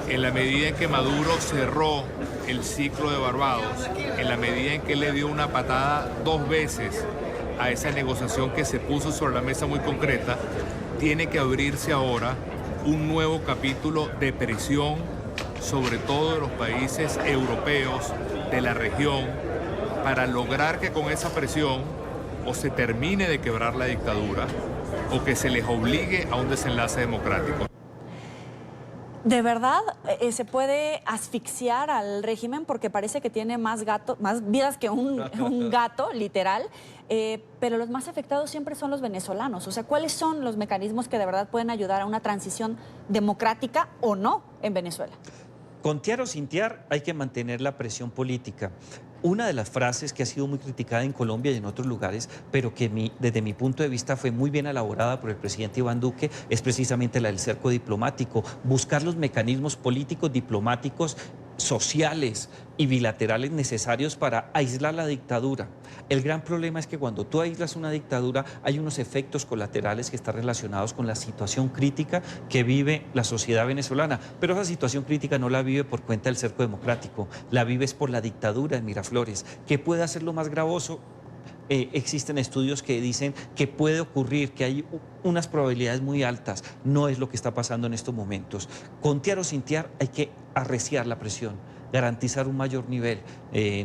en la medida en que Maduro cerró el ciclo de Barbados, en la medida en que le dio una patada 2 veces a esa negociación que se puso sobre la mesa muy concreta, tiene que abrirse ahora un nuevo capítulo de presión sobre todo de los países europeos de la región, para lograr que con esa presión o se termine de quebrar la dictadura o que se les obligue a un desenlace democrático. ¿De verdad se puede asfixiar al régimen? Porque parece que tiene más vidas que un gato, literal. Pero los más afectados siempre son los venezolanos. O sea, ¿cuáles son los mecanismos que de verdad pueden ayudar a una transición democrática o no en Venezuela? Con tiar o sin tiar hay que mantener la presión política. Una de las frases que ha sido muy criticada en Colombia y en otros lugares, pero que desde mi punto de vista fue muy bien elaborada por el presidente Iván Duque, es precisamente la del cerco diplomático. Buscar los mecanismos políticos, diplomáticos, sociales y bilaterales necesarios para aislar la dictadura. El gran problema es que cuando tú aíslas una dictadura hay unos efectos colaterales que están relacionados con la situación crítica que vive la sociedad venezolana, pero esa situación crítica no la vive por cuenta del cerco democrático, la vives por la dictadura en Miraflores. ¿Qué puede hacerlo más gravoso? Existen estudios que dicen que puede ocurrir, que hay unas probabilidades muy altas. No es lo que está pasando en estos momentos. Con tiar o sin tiar hay que arreciar la presión, garantizar un mayor nivel,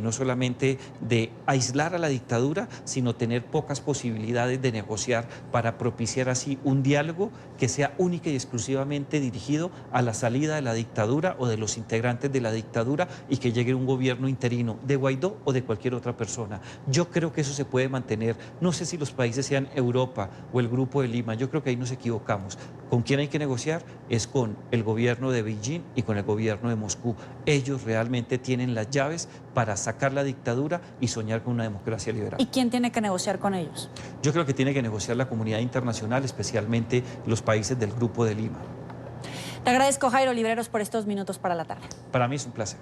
no solamente de aislar a la dictadura, sino tener pocas posibilidades de negociar para propiciar así un diálogo que sea única y exclusivamente dirigido a la salida de la dictadura o de los integrantes de la dictadura y que llegue un gobierno interino de Guaidó o de cualquier otra persona. Yo creo que eso se puede mantener. No sé si los países sean Europa o el Grupo de Lima, yo creo que ahí nos equivocamos. ¿Con quién hay que negociar? Es con el gobierno de Beijing y con el gobierno de Moscú. Ellos realmente tienen las llaves para sacar la dictadura y soñar con una democracia liberal. ¿Y quién tiene que negociar con ellos? Yo creo que tiene que negociar la comunidad internacional, especialmente los países del Grupo de Lima. Te agradezco, Jairo Libreros, por estos minutos para la tarde. Para mí es un placer.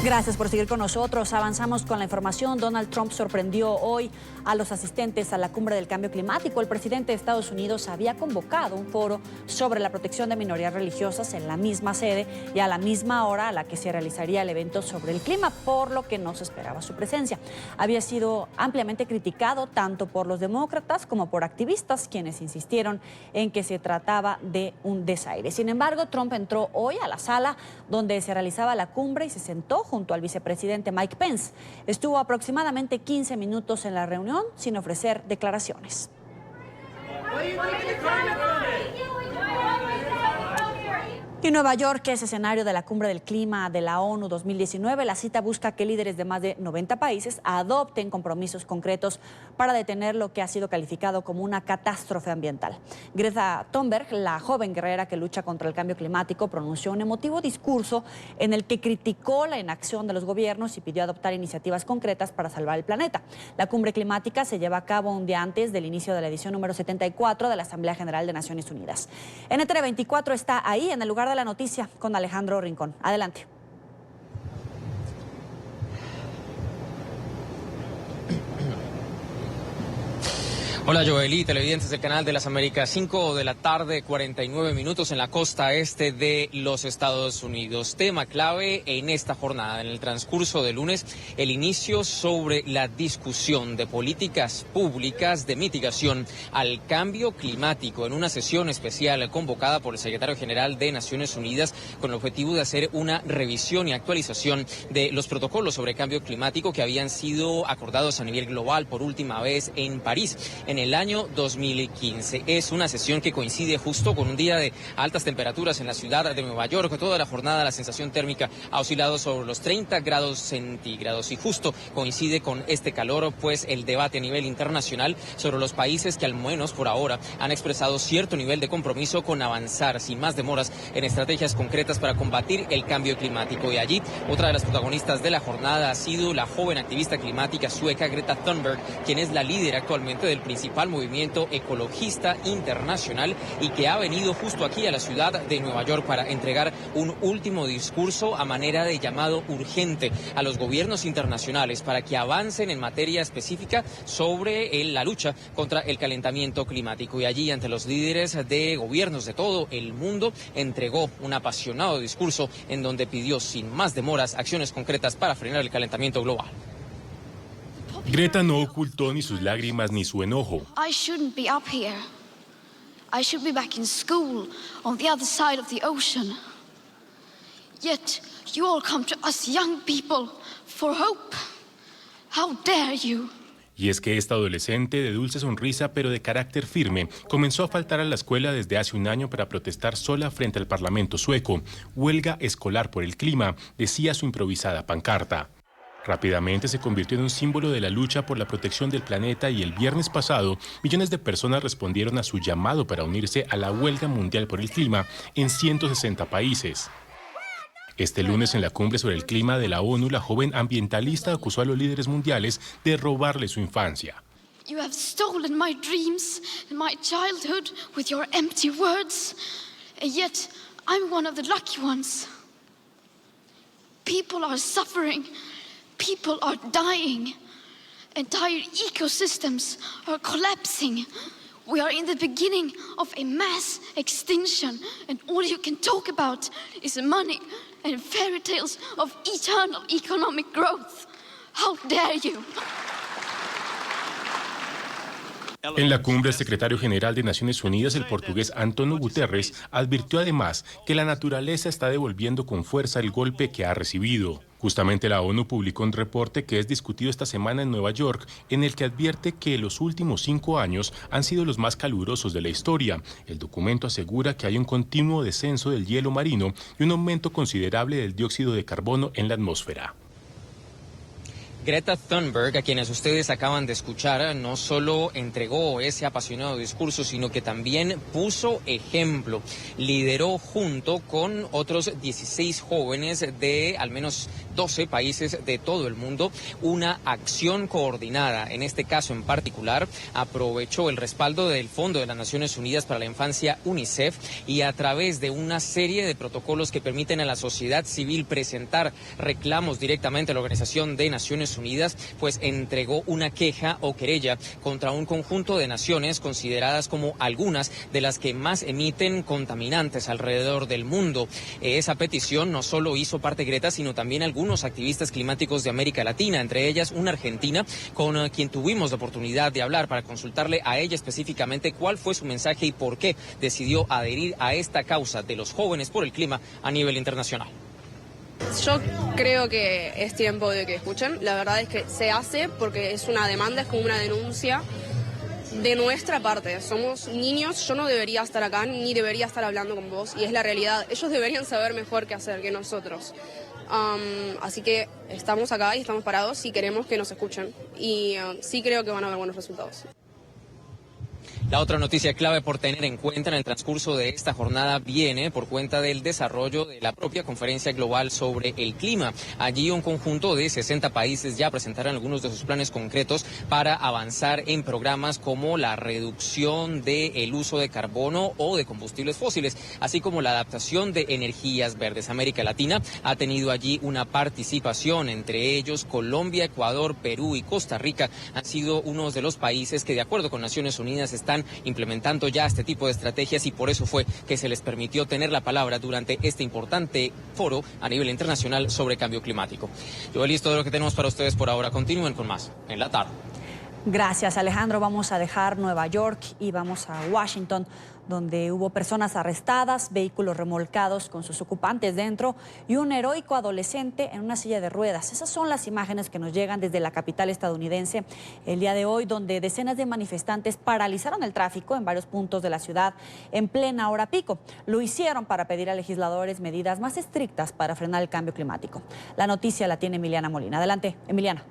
Gracias por seguir con nosotros. Avanzamos con la información. Donald Trump sorprendió hoy a los asistentes a la cumbre del cambio climático. El presidente de Estados Unidos había convocado un foro sobre la protección de minorías religiosas en la misma sede y a la misma hora a la que se realizaría el evento sobre el clima, por lo que no se esperaba su presencia. Había sido ampliamente criticado tanto por los demócratas como por activistas, quienes insistieron en que se trataba de un desaire. Sin embargo, Trump entró hoy a la sala donde se realizaba la cumbre y se sentó junto al vicepresidente Mike Pence. Estuvo aproximadamente 15 minutos en la reunión sin ofrecer declaraciones. Y Nueva York es escenario de la Cumbre del Clima de la ONU 2019. La cita busca que líderes de más de 90 países adopten compromisos concretos para detener lo que ha sido calificado como una catástrofe ambiental. Greta Thunberg, la joven guerrera que lucha contra el cambio climático, pronunció un emotivo discurso en el que criticó la inacción de los gobiernos y pidió adoptar iniciativas concretas para salvar el planeta. La cumbre climática se lleva a cabo un día antes del inicio de la edición número 74 de la Asamblea General de Naciones Unidas. NTN 24 está ahí en el lugar de la noticia con Alejandro Rincón. Adelante. Hola Joely, televidentes del canal de las Américas, 5 de la tarde, 49 minutos en la costa este de los Estados Unidos. Tema clave en esta jornada, en el transcurso del lunes, el inicio sobre la discusión de políticas públicas de mitigación al cambio climático en una sesión especial convocada por el secretario general de Naciones Unidas con el objetivo de hacer una revisión y actualización de los protocolos sobre cambio climático que habían sido acordados a nivel global por última vez en París en en el año 2015. Es una sesión que coincide justo con un día de altas temperaturas en la ciudad de Nueva York. Toda la jornada la sensación térmica ha oscilado sobre los 30 grados centígrados y justo coincide con este calor, pues el debate a nivel internacional sobre los países que al menos por ahora han expresado cierto nivel de compromiso con avanzar sin más demoras en estrategias concretas para combatir el cambio climático. Y allí, otra de las protagonistas de la jornada ha sido la joven activista climática sueca Greta Thunberg, quien es la líder actualmente del principal movimiento ecologista internacional y que ha venido justo aquí a la ciudad de Nueva York para entregar un último discurso a manera de llamado urgente a los gobiernos internacionales para que avancen en materia específica sobre la lucha contra el calentamiento climático. Y allí, ante los líderes de gobiernos de todo el mundo, entregó un apasionado discurso en donde pidió sin más demoras acciones concretas para frenar el calentamiento global. Greta no ocultó ni sus lágrimas ni su enojo. I shouldn't be up here. I should be back in school on the other side of the ocean. Yet you all come to us young people for hope. How dare you? Y es que esta adolescente de dulce sonrisa pero de carácter firme comenzó a faltar a la escuela desde hace un año para protestar sola frente al Parlamento sueco. Huelga escolar por el clima, decía su improvisada pancarta. Rápidamente se convirtió en un símbolo de la lucha por la protección del planeta y el viernes pasado millones de personas respondieron a su llamado para unirse a la huelga mundial por el clima en 160 países. Este lunes, en la cumbre sobre el clima de la ONU, la joven ambientalista acusó a los líderes mundiales de robarle su infancia. You have stolen my dreams and my childhood with your empty words, and yet I'm one of the lucky ones. People are suffering, people are dying, entire ecosystems are collapsing. We are in the beginning of a mass extinction, and all you can talk about is money and fairy tales of eternal economic growth. How dare you? En la cumbre, el secretario general de Naciones Unidas, el portugués António Guterres, advirtió además que la naturaleza está devolviendo con fuerza el golpe que ha recibido. Justamente la ONU publicó un reporte que es discutido esta semana en Nueva York, en el que advierte que los últimos 5 años han sido los más calurosos de la historia. El documento asegura que hay un continuo descenso del hielo marino y un aumento considerable del dióxido de carbono en la atmósfera. Greta Thunberg, a quienes ustedes acaban de escuchar, no solo entregó ese apasionado discurso, sino que también puso ejemplo. Lideró junto con otros 16 jóvenes de al menos 12 países de todo el mundo una acción coordinada. En este caso en particular, aprovechó el respaldo del Fondo de las Naciones Unidas para la Infancia, UNICEF, y a través de una serie de protocolos que permiten a la sociedad civil presentar reclamos directamente a la Organización de Naciones Unidas, pues entregó una queja o querella contra un conjunto de naciones consideradas como algunas de las que más emiten contaminantes alrededor del mundo. Esa petición no solo hizo parte Greta, sino también algunos activistas climáticos de América Latina, entre ellas una argentina con quien tuvimos la oportunidad de hablar para consultarle a ella específicamente cuál fue su mensaje y por qué decidió adherir a esta causa de los jóvenes por el clima a nivel internacional. Yo creo que es tiempo de que escuchen. La verdad es que se hace porque es una demanda, es como una denuncia de nuestra parte. Somos niños, yo no debería estar acá, ni debería estar hablando con vos, y es la realidad. Ellos deberían saber mejor qué hacer que nosotros. Así que estamos acá y estamos parados y queremos que nos escuchen. Y sí creo que van a haber buenos resultados. La otra noticia clave por tener en cuenta en el transcurso de esta jornada viene por cuenta del desarrollo de la propia Conferencia Global sobre el Clima. Allí un conjunto de 60 países ya presentaron algunos de sus planes concretos para avanzar en programas como la reducción del uso de carbono o de combustibles fósiles, así como la adaptación de energías verdes. América Latina ha tenido allí una participación, entre ellos Colombia, Ecuador, Perú y Costa Rica han sido unos de los países que, de acuerdo con Naciones Unidas, están implementando ya este tipo de estrategias, y por eso fue que se les permitió tener la palabra durante este importante foro a nivel internacional sobre cambio climático. Joel, es todo lo que tenemos para ustedes por ahora. Continúen con más en la tarde. Gracias, Alejandro. Vamos a dejar Nueva York y vamos a Washington, donde hubo personas arrestadas, vehículos remolcados con sus ocupantes dentro y un heroico adolescente en una silla de ruedas. Esas son las imágenes que nos llegan desde la capital estadounidense el día de hoy, donde decenas de manifestantes paralizaron el tráfico en varios puntos de la ciudad en plena hora pico. Lo hicieron para pedir a legisladores medidas más estrictas para frenar el cambio climático. La noticia la tiene Emiliana Molina. Adelante, Emiliana.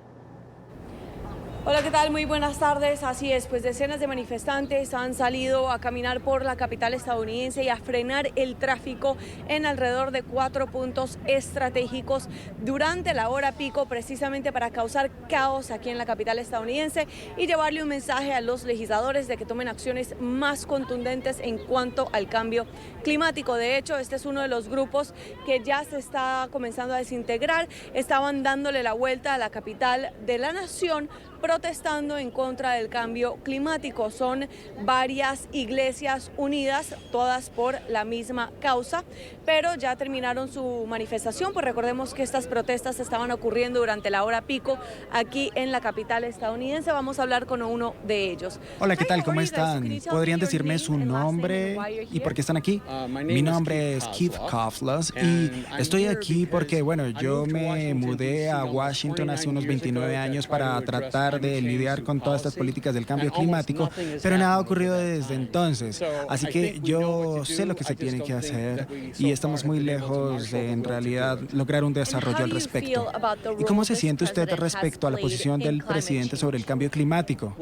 Hola, ¿qué tal? Muy buenas tardes. Así es, pues decenas de manifestantes han salido a caminar por la capital estadounidense y a frenar el tráfico en alrededor de 4 puntos estratégicos durante la hora pico, precisamente para causar caos aquí en la capital estadounidense y llevarle un mensaje a los legisladores de que tomen acciones más contundentes en cuanto al cambio climático. De hecho, este es uno de los grupos que ya se está comenzando a desintegrar. Estaban dándole la vuelta a la capital de la nación, protestando en contra del cambio climático. Son varias iglesias unidas, todas por la misma causa, pero ya terminaron su manifestación, pues recordemos que estas protestas estaban ocurriendo durante la hora pico aquí en la capital estadounidense. Vamos a hablar con uno de ellos. Hola, ¿qué tal? ¿Cómo están? ¿Podrían decirme su nombre y por qué están aquí? Mi nombre es Keith Koflos y estoy aquí porque, bueno, yo me mudé a Washington hace unos 29 años para tratar de lidiar con todas estas políticas del cambio climático, pero nada ha ocurrido desde entonces. Así que yo sé lo que se tiene que hacer y estamos muy lejos de, en realidad, lograr un desarrollo al respecto. ¿Y cómo se siente usted respecto a la posición del presidente sobre el cambio climático?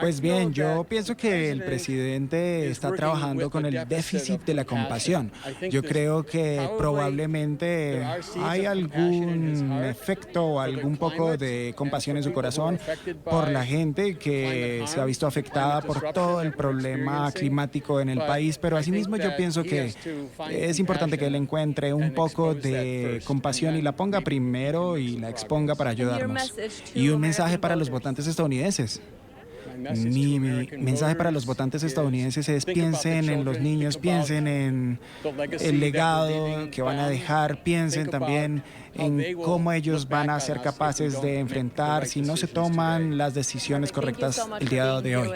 Pues bien, yo pienso que el presidente está trabajando con el déficit de la compasión. Yo creo que probablemente hay algún efecto o algún poco de compasión en su corazón por la gente que se ha visto afectada por todo el problema climático en el país, pero asimismo yo pienso que es importante que él encuentre un poco de compasión y la ponga primero y la exponga para ayudarnos. Y un mensaje para los votantes estadounidenses. Mi mensaje para los votantes estadounidenses es: piensen en los niños, piensen en el legado que van a dejar, piensen también en cómo ellos van a ser capaces de enfrentar si no se toman las decisiones correctas el día de hoy.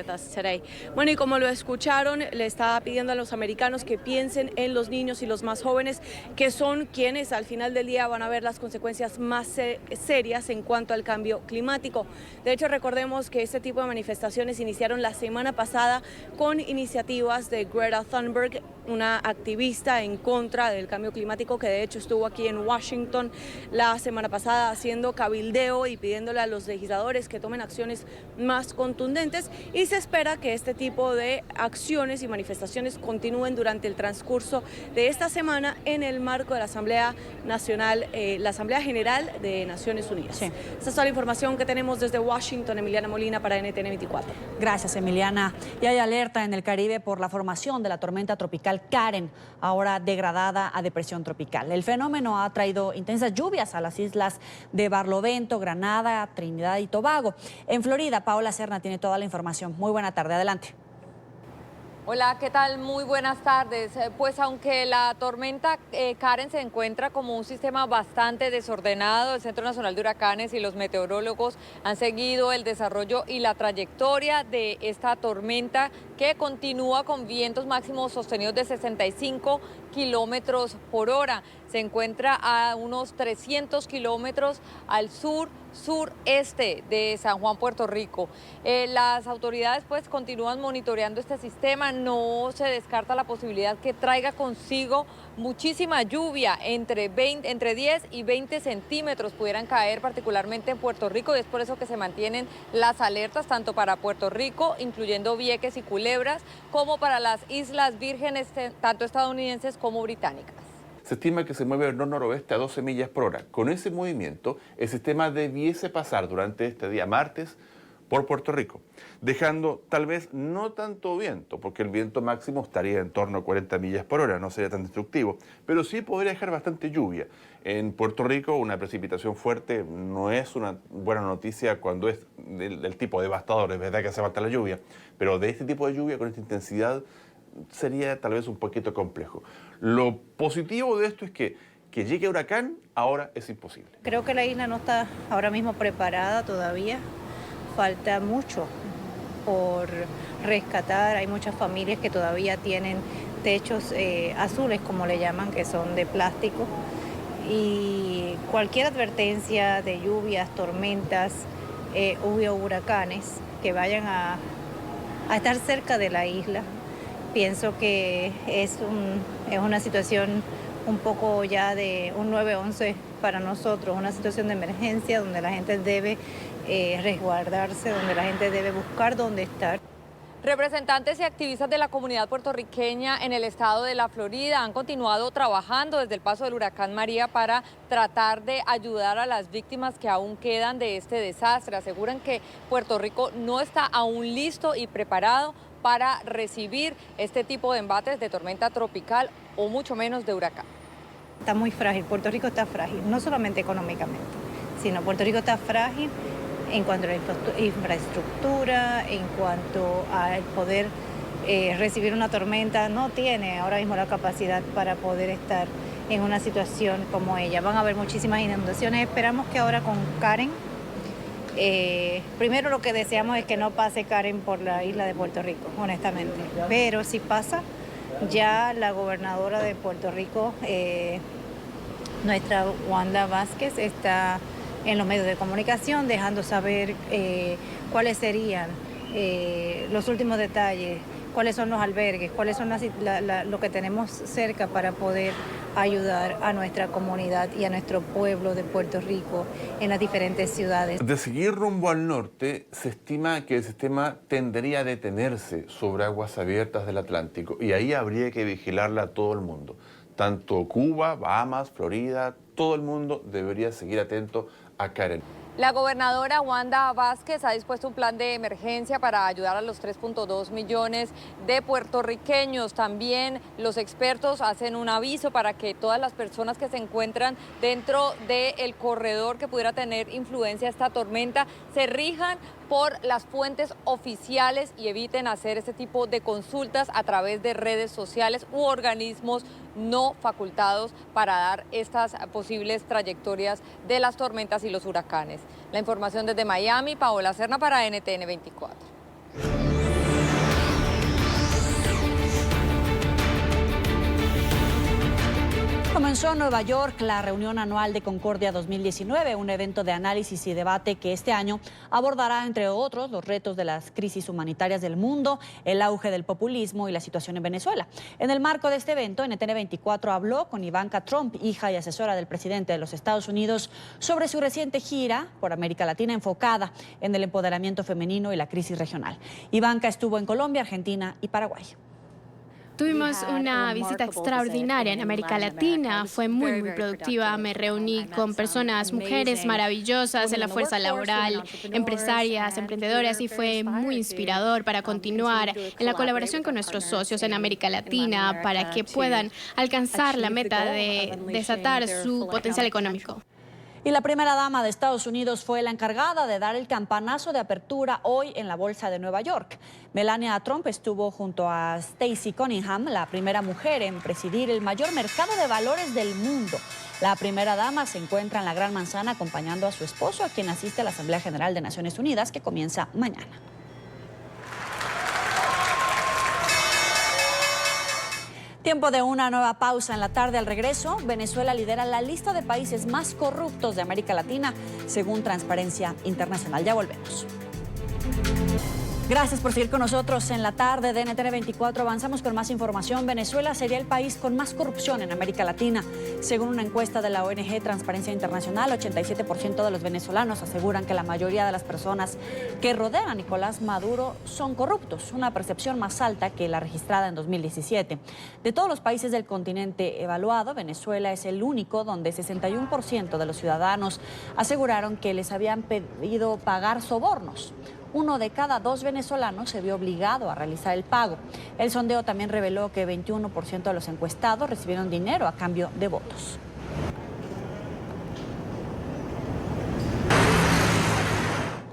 Bueno, y como lo escucharon, le estaba pidiendo a los americanos que piensen en los niños y los más jóvenes, que son quienes al final del día van a ver las consecuencias más serias en cuanto al cambio climático. De hecho, recordemos que este tipo de manifestaciones iniciaron la semana pasada con iniciativas de Greta Thunberg, una activista en contra del cambio climático que de hecho estuvo aquí en Washington la semana pasada haciendo cabildeo y pidiéndole a los legisladores que tomen acciones más contundentes, y se espera que este tipo de acciones y manifestaciones continúen durante el transcurso de esta semana en el marco de la Asamblea Nacional, la Asamblea General de Naciones Unidas. Sí. Esta es toda la información que tenemos desde Washington. Emiliana Molina para NTN 24. Gracias, Emiliana. Y hay alerta en el Caribe por la formación de la tormenta tropical Karen, ahora degradada a depresión tropical. El fenómeno ha traído intensas lluvias a las islas de Barlovento, Granada, Trinidad y Tobago. En Florida, Paola Serna tiene toda la información. Muy buena tarde, adelante. Hola, ¿qué tal? Muy buenas tardes. Pues aunque la tormenta Karen se encuentra como un sistema bastante desordenado, el Centro Nacional de Huracanes y los meteorólogos han seguido el desarrollo y la trayectoria de esta tormenta, que continúa con vientos máximos sostenidos de 65 kilómetros por hora. Se encuentra a unos 300 kilómetros al sureste de San Juan, Puerto Rico. Las autoridades pues continúan monitoreando este sistema. No se descarta la posibilidad que traiga consigo muchísima lluvia, entre 10 y 20 centímetros pudieran caer particularmente en Puerto Rico, y es por eso que se mantienen las alertas tanto para Puerto Rico, incluyendo Vieques y Culebras, como para las Islas Vírgenes, tanto estadounidenses como británicas. Se estima que se mueve al noroeste a 12 millas por hora. Con ese movimiento, el sistema debiese pasar durante este día martes por Puerto Rico, dejando tal vez no tanto viento, porque el viento máximo estaría en torno a 40 millas por hora, no sería tan destructivo, pero sí podría dejar bastante lluvia. En Puerto Rico, una precipitación fuerte no es una buena noticia cuando es del tipo devastador, es verdad que hace falta la lluvia, pero de este tipo de lluvia con esta intensidad sería tal vez un poquito complejo. Lo positivo de esto es que llegue a huracán ahora es imposible. Creo que la isla no está ahora mismo preparada todavía. falta mucho por rescatar. Hay muchas familias que todavía tienen techos azules, como le llaman, que son de plástico. Y cualquier advertencia de lluvias, tormentas, huracanes que vayan a estar cerca de la isla, pienso que es una situación un poco ya de un 911 para nosotros, una situación de emergencia donde la gente debe resguardarse, donde la gente debe buscar dónde estar. Representantes y activistas de la comunidad puertorriqueña en el estado de la Florida han continuado trabajando desde el paso del huracán María para tratar de ayudar a las víctimas que aún quedan de este desastre. Aseguran que Puerto Rico no está aún listo y preparado para recibir este tipo de embates de tormenta tropical o mucho menos de huracán. Está muy frágil, Puerto Rico está frágil, no solamente económicamente, sino Puerto Rico está frágil en cuanto a la infraestructura, en cuanto al poder recibir una tormenta. No tiene ahora mismo la capacidad para poder estar en una situación como ella. Van a haber muchísimas inundaciones. Esperamos que ahora con Karen, primero lo que deseamos es que no pase Karen por la isla de Puerto Rico, honestamente. Pero si pasa, ya la gobernadora de Puerto Rico, nuestra Wanda Vázquez, está en los medios de comunicación dejando saber cuáles serían los últimos detalles, cuáles son los albergues, cuáles son lo que tenemos cerca para poder ayudar a nuestra comunidad y a nuestro pueblo de Puerto Rico en las diferentes ciudades. De seguir rumbo al norte, se estima que el sistema tendería a detenerse sobre aguas abiertas del Atlántico y ahí habría que vigilarla a todo el mundo. Tanto Cuba, Bahamas, Florida, todo el mundo debería seguir atento a Karen. La gobernadora Wanda Vázquez ha dispuesto un plan de emergencia para ayudar a los 3.2 millones de puertorriqueños. También los expertos hacen un aviso para que todas las personas que se encuentran dentro del corredor que pudiera tener influencia esta tormenta se rijan por las fuentes oficiales y eviten hacer este tipo de consultas a través de redes sociales u organismos no facultados para dar estas posibles trayectorias de las tormentas y los huracanes. La información desde Miami, Paola Serna para NTN 24. Comenzó en Nueva York la reunión anual de Concordia 2019, un evento de análisis y debate que este año abordará, entre otros, los retos de las crisis humanitarias del mundo, el auge del populismo y la situación en Venezuela. En el marco de este evento, NTN 24 habló con Ivanka Trump, hija y asesora del presidente de los Estados Unidos, sobre su reciente gira por América Latina enfocada en el empoderamiento femenino y la crisis regional. Ivanka estuvo en Colombia, Argentina y Paraguay. Tuvimos una visita extraordinaria en América Latina, fue muy productiva. Me reuní con personas, mujeres maravillosas en la fuerza laboral, empresarias, emprendedoras, y fue muy inspirador para continuar en la colaboración con nuestros socios en América Latina para que puedan alcanzar la meta de desatar su potencial económico. Y la primera dama de Estados Unidos fue la encargada de dar el campanazo de apertura hoy en la Bolsa de Nueva York. Melania Trump estuvo junto a Stacey Cunningham, la primera mujer en presidir el mayor mercado de valores del mundo. La primera dama se encuentra en la Gran Manzana acompañando a su esposo, a quien asiste a la Asamblea General de Naciones Unidas, que comienza mañana. Tiempo de una nueva pausa. En la tarde, al regreso, Venezuela lidera la lista de países más corruptos de América Latina, según Transparencia Internacional. Ya volvemos. Gracias por seguir con nosotros en la tarde de NTN 24. Avanzamos con más información. Venezuela sería el país con más corrupción en América Latina. Según una encuesta de la ONG Transparencia Internacional, 87% de los venezolanos aseguran que la mayoría de las personas que rodean a Nicolás Maduro son corruptos, una percepción más alta que la registrada en 2017. De todos los países del continente evaluado, Venezuela es el único donde 61% de los ciudadanos aseguraron que les habían pedido pagar sobornos. 1 de cada 2 venezolanos se vio obligado a realizar el pago. El sondeo también reveló que 21% de los encuestados recibieron dinero a cambio de votos.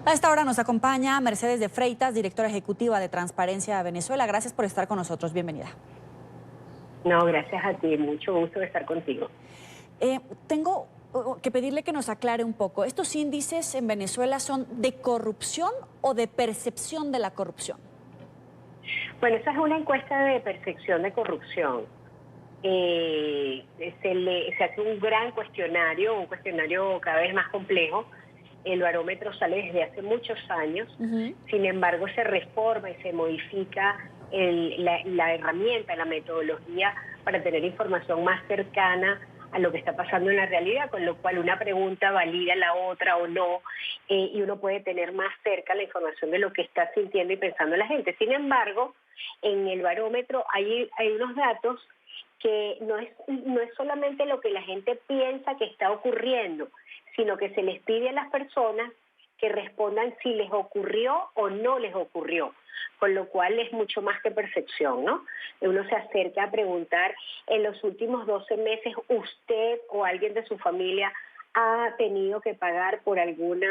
A esta hora nos acompaña Mercedes de Freitas, directora ejecutiva de Transparencia Venezuela. Gracias por estar con nosotros. Bienvenida. No, gracias a ti. Mucho gusto de estar contigo. Tengo que pedirle que nos aclare un poco. ¿Estos índices en Venezuela son de corrupción o de percepción de la corrupción? Bueno, esa es una encuesta de percepción de corrupción. Se hace un gran cuestionario, un cuestionario cada vez más complejo. El barómetro sale desde hace muchos años, sin embargo se reforma y se modifica la herramienta, la metodología para tener información más cercana a lo que está pasando en la realidad, con lo cual una pregunta valida la otra o no, y uno puede tener más cerca la información de lo que está sintiendo y pensando la gente. Sin embargo, en el barómetro hay unos datos que no es solamente lo que la gente piensa que está ocurriendo, sino que se les pide a las personas que respondan si les ocurrió o no les ocurrió, con lo cual es mucho más que percepción, ¿no? Uno se acerca a preguntar, en los últimos 12 meses, ¿usted o alguien de su familia ha tenido que pagar por algún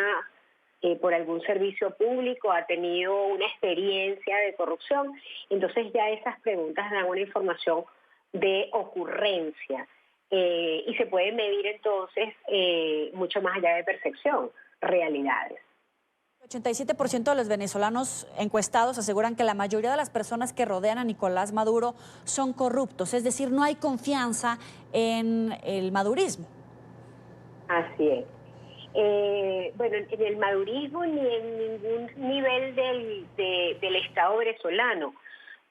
servicio público, ha tenido una experiencia de corrupción? Entonces ya esas preguntas dan una información de ocurrencia y se puede medir entonces mucho más allá de percepción, realidades. 87% de los venezolanos encuestados aseguran que la mayoría de las personas que rodean a Nicolás Maduro son corruptos, es decir, no hay confianza en el madurismo. Así es. Bueno, en el madurismo ni en ningún nivel del Estado venezolano,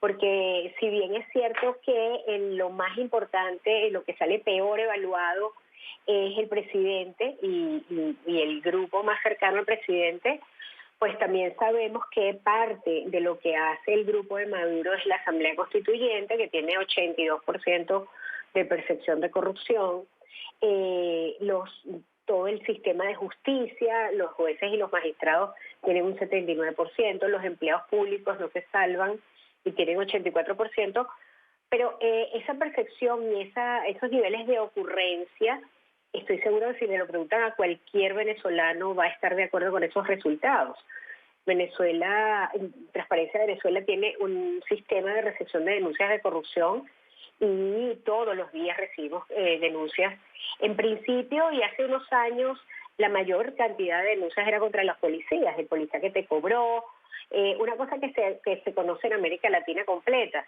porque si bien es cierto que en lo más importante, en lo que sale peor evaluado es el presidente y el grupo más cercano al presidente, pues también sabemos que parte de lo que hace el grupo de Maduro es la Asamblea Constituyente, que tiene 82% de percepción de corrupción, todo el sistema de justicia, los jueces y los magistrados tienen un 79%, los empleados públicos no se salvan y tienen 84%, pero esa percepción y esos niveles de ocurrencia, estoy seguro que si me lo preguntan a cualquier venezolano va a estar de acuerdo con esos resultados. Transparencia Venezuela tiene un sistema de recepción de denuncias de corrupción y todos los días recibimos denuncias. En principio, y hace unos años, la mayor cantidad de denuncias era contra los policías, el policía que te cobró, una cosa que se conoce en América Latina completa.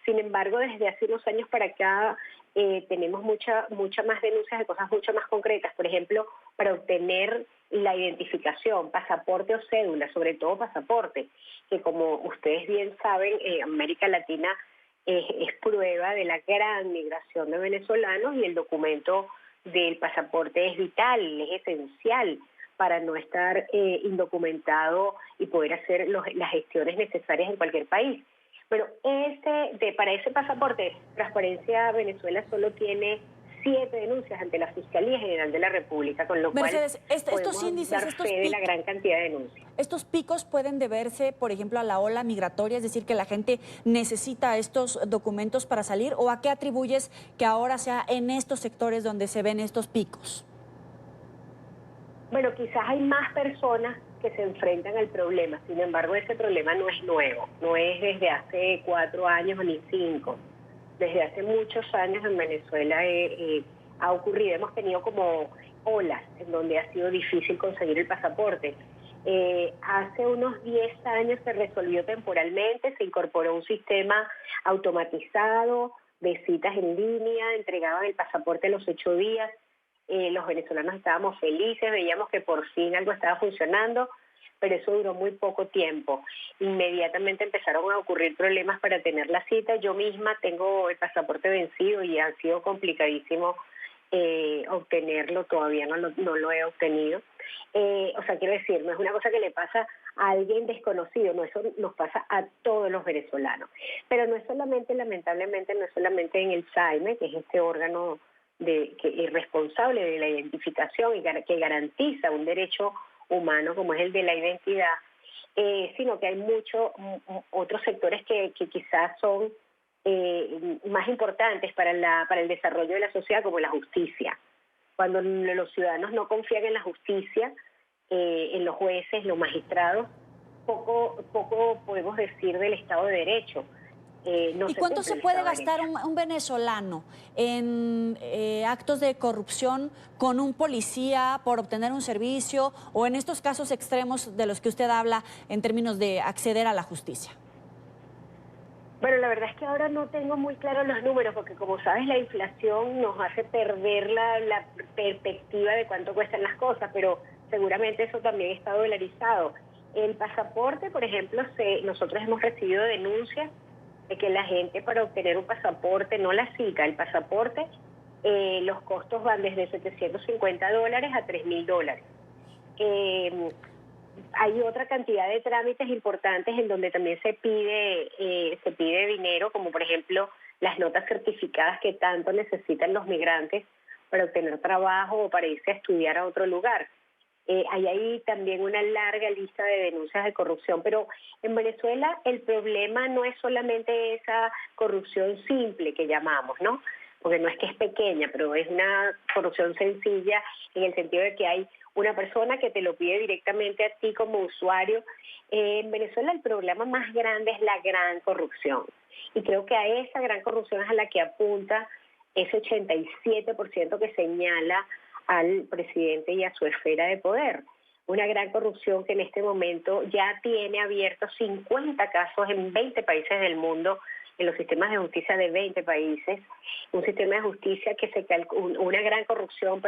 Sin embargo, desde hace unos años para acá tenemos mucha más denuncias de cosas mucho más concretas. Por ejemplo, para obtener la identificación, pasaporte o cédula, sobre todo pasaporte, que como ustedes bien saben, América Latina es prueba de la gran migración de venezolanos y el documento del pasaporte es vital, es esencial para no estar indocumentado y poder hacer las gestiones necesarias en cualquier país. Pero para ese pasaporte, Transparencia Venezuela solo tiene 7 denuncias ante la Fiscalía General de la República, con lo Mercedes, cual estos índices, dar fe de la gran cantidad de denuncias. ¿Estos picos pueden deberse, por ejemplo, a la ola migratoria, es decir, que la gente necesita estos documentos para salir? ¿O a qué atribuyes que ahora sea en estos sectores donde se ven estos picos? Bueno, quizás hay más personas que se enfrentan al problema, sin embargo ese problema no es nuevo, no es desde hace 4 años ni 5. Desde hace muchos años en Venezuela ha ocurrido, hemos tenido como olas en donde ha sido difícil conseguir el pasaporte. Hace unos 10 años se resolvió temporalmente, se incorporó un sistema automatizado de citas en línea, entregaban el pasaporte a los 8 días. Los venezolanos estábamos felices, veíamos que por fin algo estaba funcionando, pero eso duró muy poco tiempo. Inmediatamente empezaron a ocurrir problemas para tener la cita. Yo misma tengo el pasaporte vencido y ha sido complicadísimo obtenerlo, todavía no lo he obtenido. O sea, quiero decir, no es una cosa que le pasa a alguien desconocido, no, eso nos pasa a todos los venezolanos. Pero no es solamente, lamentablemente, no es solamente en el SAIME, que es este órgano que es responsable de la identificación y que garantiza un derecho humano como es el de la identidad, sino que hay muchos otros sectores que quizás son más importantes para el desarrollo de la sociedad, como la justicia. Cuando los ciudadanos no confían en la justicia, en los jueces, los magistrados, poco podemos decir del Estado de Derecho. No ¿Y cuánto se puede gastar un venezolano en actos de corrupción con un policía por obtener un servicio o en estos casos extremos de los que usted habla en términos de acceder a la justicia? Bueno, la verdad es que ahora no tengo muy claros los números porque, como sabes, la inflación nos hace perder la perspectiva de cuánto cuestan las cosas, pero seguramente eso también está dolarizado. El pasaporte, por ejemplo, nosotros hemos recibido denuncias de que la gente para obtener un pasaporte, no la cita, el pasaporte, los costos van desde $750 a $3.000. Hay otra cantidad de trámites importantes en donde también se pide dinero, como por ejemplo las notas certificadas que tanto necesitan los migrantes para obtener trabajo o para irse a estudiar a otro lugar. Hay ahí también una larga lista de denuncias de corrupción, pero en Venezuela el problema no es solamente esa corrupción simple que llamamos, ¿no? Porque no es que es pequeña, pero es una corrupción sencilla en el sentido de que hay una persona que te lo pide directamente a ti como usuario. En Venezuela el problema más grande es la gran corrupción, y creo que a esa gran corrupción es a la que apunta ese 87% que señala al presidente y a su esfera de poder. Una gran corrupción que en este momento ya tiene abiertos 50 casos en 20 países del mundo, en los sistemas de justicia de 20 países, un sistema de justicia que una gran corrupción,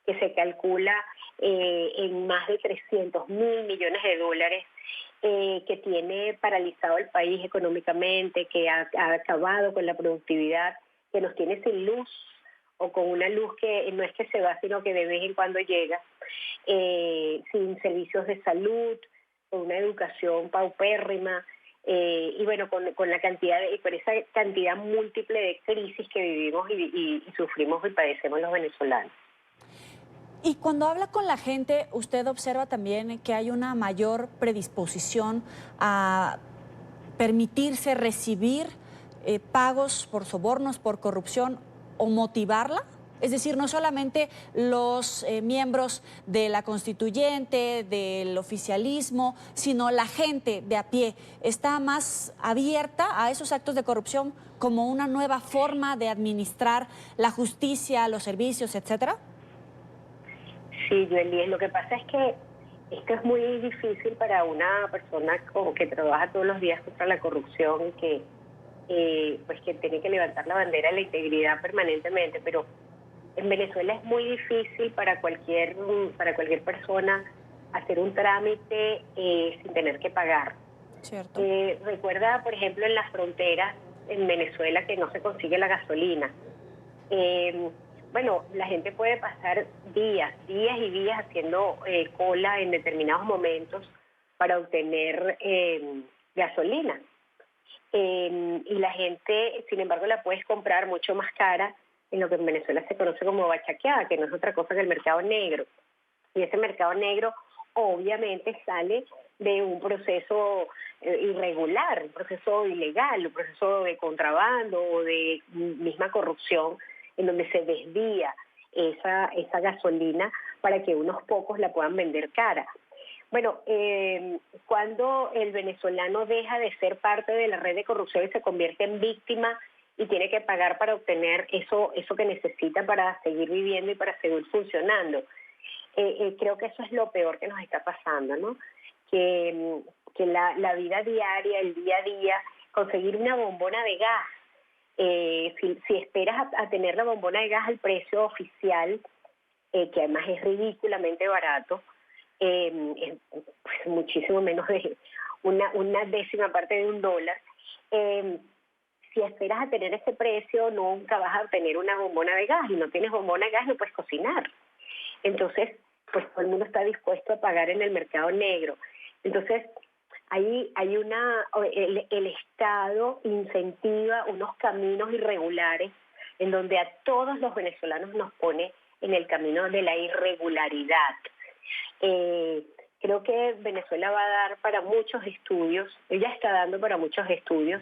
que se calcula en más de $300.000 millones, que tiene paralizado el país económicamente, que ha acabado con la productividad, que nos tiene sin luz, o con una luz que no es que se va, sino que de vez en cuando llega, sin servicios de salud, con una educación paupérrima, y bueno, con esa cantidad múltiple de crisis que vivimos y sufrimos y padecemos los venezolanos. Y cuando habla con la gente, usted observa también que hay una mayor predisposición a permitirse recibir pagos por sobornos, por corrupción, o motivarla. Es decir, no solamente los miembros de la constituyente, del oficialismo, sino la gente de a pie está más abierta a esos actos de corrupción como una nueva forma de administrar la justicia, los servicios, etcétera. Sí, Joely, lo que pasa es que esto es muy difícil para una persona que trabaja todos los días contra la corrupción y que tiene que levantar la bandera de la integridad permanentemente, pero en Venezuela es muy difícil para cualquier persona hacer un trámite sin tener que pagar. Cierto. Recuerda, por ejemplo, en las fronteras en Venezuela que no se consigue la gasolina. La gente puede pasar días y días haciendo cola en determinados momentos para obtener gasolina. Y la gente, sin embargo, la puedes comprar mucho más cara en lo que en Venezuela se conoce como bachaqueada, que no es otra cosa que el mercado negro. Y ese mercado negro obviamente sale de un proceso irregular, un proceso ilegal, un proceso de contrabando o de misma corrupción, en donde se desvía esa gasolina para que unos pocos la puedan vender cara. Bueno, cuando el venezolano deja de ser parte de la red de corrupción y se convierte en víctima y tiene que pagar para obtener eso que necesita para seguir viviendo y para seguir funcionando, creo que eso es lo peor que nos está pasando, ¿no? Que la vida diaria, el día a día, conseguir una bombona de gas, si esperas a tener la bombona de gas al precio oficial, que además es ridículamente barato, muchísimo menos de una décima parte de $1, si esperas a tener ese precio nunca vas a obtener una bombona de gas, y no tienes bombona de gas no puedes cocinar. Entonces, pues todo el mundo está dispuesto a pagar en el mercado negro. Entonces, hay el Estado incentiva unos caminos irregulares en donde a todos los venezolanos nos pone en el camino de la irregularidad. Creo que Venezuela va a dar para muchos estudios, ella está dando para muchos estudios,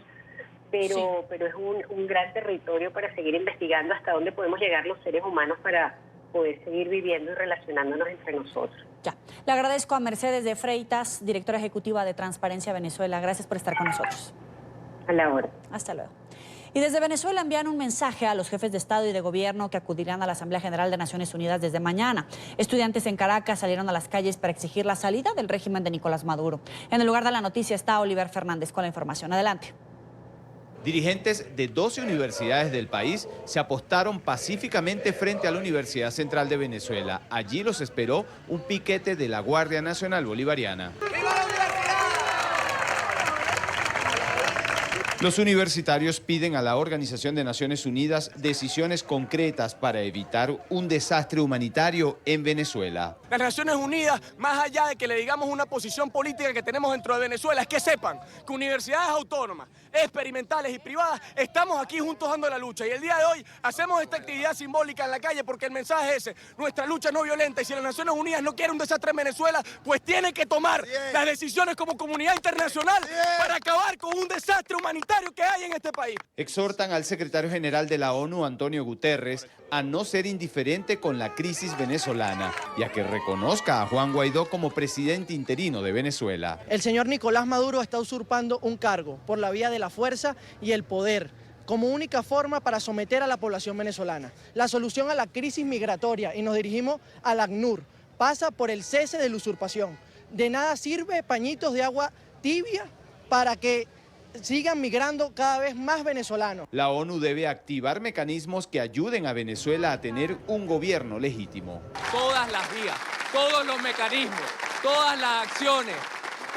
pero es un gran territorio para seguir investigando hasta dónde podemos llegar los seres humanos para poder seguir viviendo y relacionándonos entre nosotros. Ya. Le agradezco a Mercedes de Freitas, directora ejecutiva de Transparencia Venezuela. Gracias por estar con nosotros. A la hora. Hasta luego. Y desde Venezuela envían un mensaje a los jefes de Estado y de Gobierno que acudirán a la Asamblea General de Naciones Unidas desde mañana. Estudiantes en Caracas salieron a las calles para exigir la salida del régimen de Nicolás Maduro. En el lugar de la noticia está Oliver Fernández con la información. Adelante. Dirigentes de 12 universidades del país se apostaron pacíficamente frente a la Universidad Central de Venezuela. Allí los esperó un piquete de la Guardia Nacional Bolivariana. Los universitarios piden a la Organización de Naciones Unidas decisiones concretas para evitar un desastre humanitario en Venezuela. Las Naciones Unidas, más allá de que le digamos una posición política que tenemos dentro de Venezuela, es que sepan que universidades autónomas, experimentales y privadas, estamos aquí juntos dando la lucha. Y el día de hoy hacemos esta actividad simbólica en la calle porque el mensaje es ese, nuestra lucha no violenta. Y si las Naciones Unidas no quieren un desastre en Venezuela, pues tienen que tomar las decisiones como comunidad internacional para acabar con un desastre humanitario que hay en este país. Exhortan al secretario general de la ONU, Antonio Guterres, a no ser indiferente con la crisis venezolana y a que reconozca a Juan Guaidó como presidente interino de Venezuela. El señor Nicolás Maduro está usurpando un cargo por la vía de la fuerza y el poder como única forma para someter a la población venezolana. La solución a la crisis migratoria, y nos dirigimos al ACNUR, pasa por el cese de la usurpación. De nada sirve pañitos de agua tibia para que sigan migrando cada vez más venezolanos. La ONU debe activar mecanismos que ayuden a Venezuela a tener un gobierno legítimo. Todas las vías, todos los mecanismos, todas las acciones,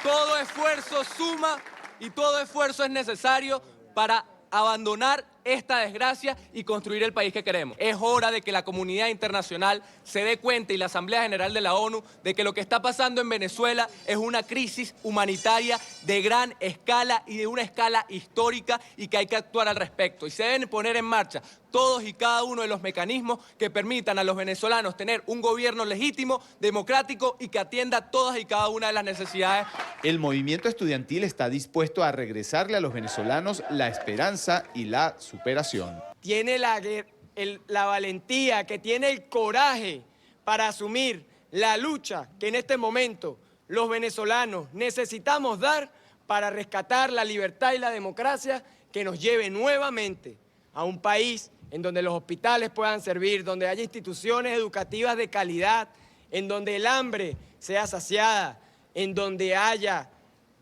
todo esfuerzo suma y todo esfuerzo es necesario para abandonar esta desgracia y construir el país que queremos. Es hora de que la comunidad internacional se dé cuenta y la Asamblea General de la ONU de que lo que está pasando en Venezuela es una crisis humanitaria de gran escala y de una escala histórica y que hay que actuar al respecto. Y se deben poner en marcha todos y cada uno de los mecanismos que permitan a los venezolanos tener un gobierno legítimo, democrático y que atienda todas y cada una de las necesidades. El movimiento estudiantil está dispuesto a regresarle a los venezolanos la esperanza y la superación. Tiene la valentía, que tiene el coraje para asumir la lucha que en este momento los venezolanos necesitamos dar para rescatar la libertad y la democracia que nos lleve nuevamente a un país en donde los hospitales puedan servir, donde haya instituciones educativas de calidad, en donde el hambre sea saciada, en donde haya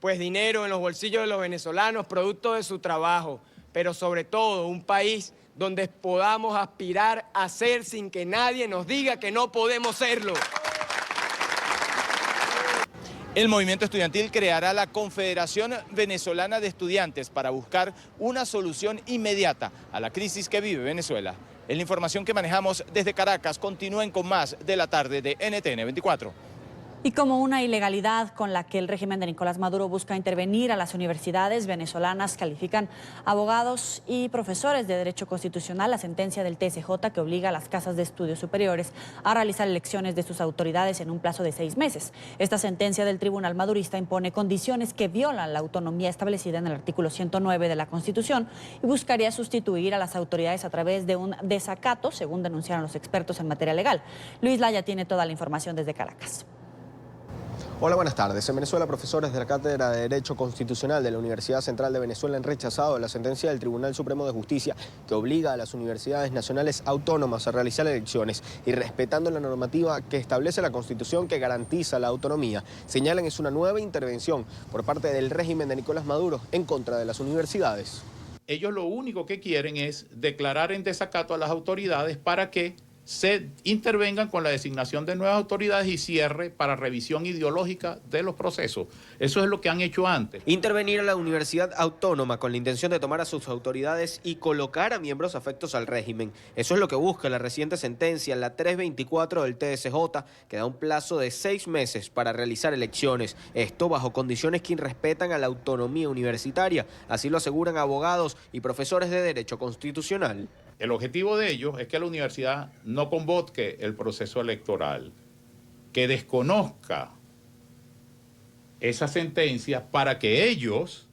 pues dinero en los bolsillos de los venezolanos, producto de su trabajo, pero sobre todo un país donde podamos aspirar a ser sin que nadie nos diga que no podemos serlo. El movimiento estudiantil creará la Confederación Venezolana de Estudiantes para buscar una solución inmediata a la crisis que vive Venezuela. En la información que manejamos desde Caracas, continúen con más de la tarde de NTN 24. Y como una ilegalidad con la que el régimen de Nicolás Maduro busca intervenir a las universidades venezolanas, califican abogados y profesores de Derecho Constitucional la sentencia del TSJ que obliga a las casas de estudios superiores a realizar elecciones de sus autoridades en un plazo de 6 meses. Esta sentencia del tribunal madurista impone condiciones que violan la autonomía establecida en el artículo 109 de la Constitución y buscaría sustituir a las autoridades a través de un desacato, según denunciaron los expertos en materia legal. Luis Laya tiene toda la información desde Caracas. Hola, buenas tardes. En Venezuela, profesores de la Cátedra de Derecho Constitucional de la Universidad Central de Venezuela han rechazado la sentencia del Tribunal Supremo de Justicia que obliga a las universidades nacionales autónomas a realizar elecciones y respetando la normativa que establece la Constitución que garantiza la autonomía. Señalan es una nueva intervención por parte del régimen de Nicolás Maduro en contra de las universidades. Ellos lo único que quieren es declarar en desacato a las autoridades para que se intervengan con la designación de nuevas autoridades y cierre para revisión ideológica de los procesos. Eso es lo que han hecho antes. Intervenir a la universidad autónoma con la intención de tomar a sus autoridades y colocar a miembros afectos al régimen. Eso es lo que busca la reciente sentencia, la 324 del TSJ, que da un plazo de 6 meses para realizar elecciones. Esto bajo condiciones que irrespetan a la autonomía universitaria. Así lo aseguran abogados y profesores de Derecho Constitucional. El objetivo de ellos es que la universidad no convoque el proceso electoral, que desconozca esa sentencia para que ellos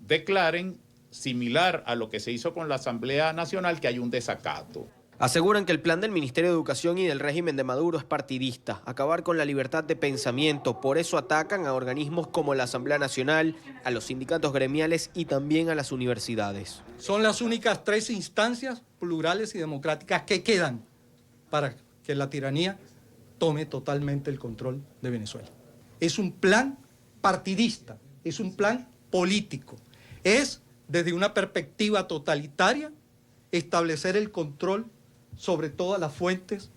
declaren, similar a lo que se hizo con la Asamblea Nacional, que hay un desacato. Aseguran que el plan del Ministerio de Educación y del régimen de Maduro es partidista, acabar con la libertad de pensamiento. Por eso atacan a organismos como la Asamblea Nacional, a los sindicatos gremiales y también a las universidades. Son las únicas 3 instancias plurales y democráticas que quedan para que la tiranía tome totalmente el control de Venezuela. Es un plan partidista, es un plan político. Es, desde una perspectiva totalitaria, establecer el control sobre todas las fuentes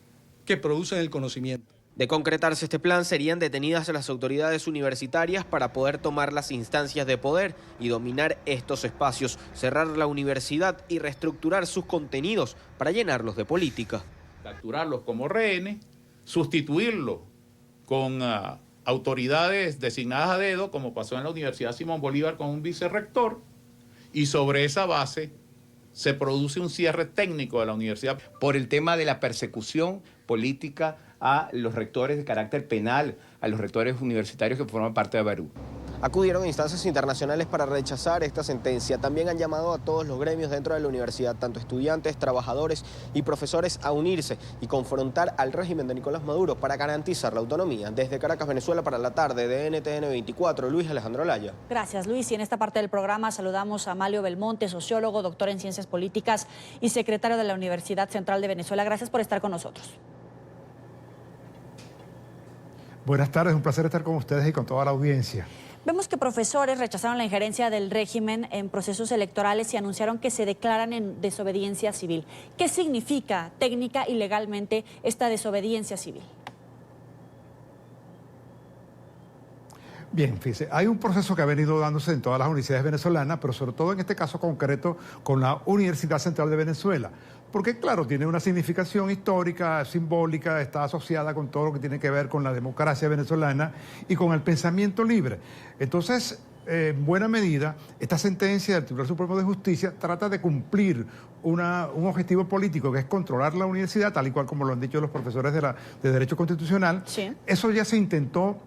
que producen el conocimiento. De concretarse este plan, serían detenidas las autoridades universitarias para poder tomar las instancias de poder y dominar estos espacios, cerrar la universidad y reestructurar sus contenidos para llenarlos de política. Capturarlos como rehenes, sustituirlos con autoridades designadas a dedo, como pasó en la Universidad Simón Bolívar con un vicerrector, y sobre esa base se produce un cierre técnico de la universidad. Por el tema de la persecución política a los rectores de carácter penal, a los rectores universitarios que forman parte de Barú. Acudieron a instancias internacionales para rechazar esta sentencia. También han llamado a todos los gremios dentro de la universidad, tanto estudiantes, trabajadores y profesores, a unirse y confrontar al régimen de Nicolás Maduro para garantizar la autonomía. Desde Caracas, Venezuela, para la tarde de NTN 24, Luis Alejandro Laya. Gracias, Luis. Y en esta parte del programa saludamos a Amalio Belmonte, sociólogo, doctor en Ciencias Políticas y secretario de la Universidad Central de Venezuela. Gracias por estar con nosotros. Buenas tardes, un placer estar con ustedes y con toda la audiencia. Vemos que profesores rechazaron la injerencia del régimen en procesos electorales y anunciaron que se declaran en desobediencia civil. ¿Qué significa técnica y legalmente esta desobediencia civil? Bien, fíjese, hay un proceso que ha venido dándose en todas las universidades venezolanas, pero sobre todo en este caso concreto con la Universidad Central de Venezuela. Porque, claro, tiene una significación histórica, simbólica, está asociada con todo lo que tiene que ver con la democracia venezolana y con el pensamiento libre. Entonces, en buena medida, esta sentencia del Tribunal Supremo de Justicia trata de cumplir un objetivo político, que es controlar la universidad, tal y cual como lo han dicho los profesores de Derecho Constitucional. Sí. Eso ya se intentó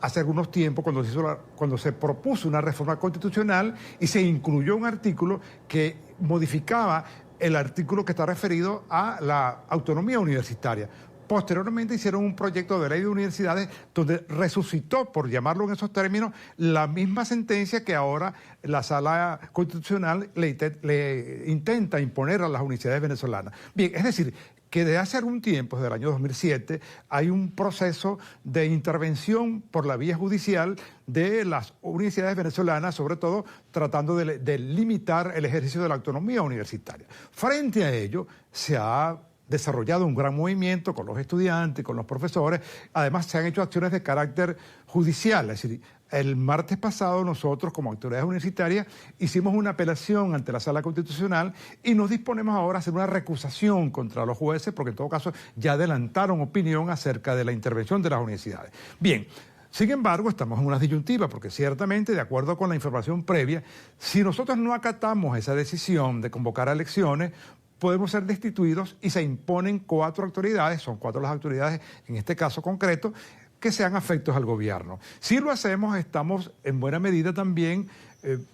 hace algunos tiempos cuando se propuso una reforma constitucional y se incluyó un artículo que modificaba el artículo que está referido a la autonomía universitaria. Posteriormente hicieron un proyecto de ley de universidades donde resucitó, por llamarlo en esos términos, la misma sentencia que ahora la Sala Constitucional le intenta imponer a las universidades venezolanas. Bien, es decir, que desde hace algún tiempo, desde el año 2007, hay un proceso de intervención por la vía judicial de las universidades venezolanas, sobre todo tratando de limitar el ejercicio de la autonomía universitaria. Frente a ello, se ha desarrollado un gran movimiento con los estudiantes, con los profesores. Además, se han hecho acciones de carácter judicial. Es decir, el martes pasado nosotros, como autoridades universitarias, hicimos una apelación ante la Sala Constitucional y nos disponemos ahora a hacer una recusación contra los jueces, porque en todo caso ya adelantaron opinión acerca de la intervención de las universidades. Bien. Sin embargo, estamos en una disyuntiva, porque ciertamente, de acuerdo con la información previa, si nosotros no acatamos esa decisión de convocar a elecciones, podemos ser destituidos y se imponen 4 autoridades, son 4 las autoridades en este caso concreto, que sean afectos al gobierno. Si lo hacemos, estamos en buena medida también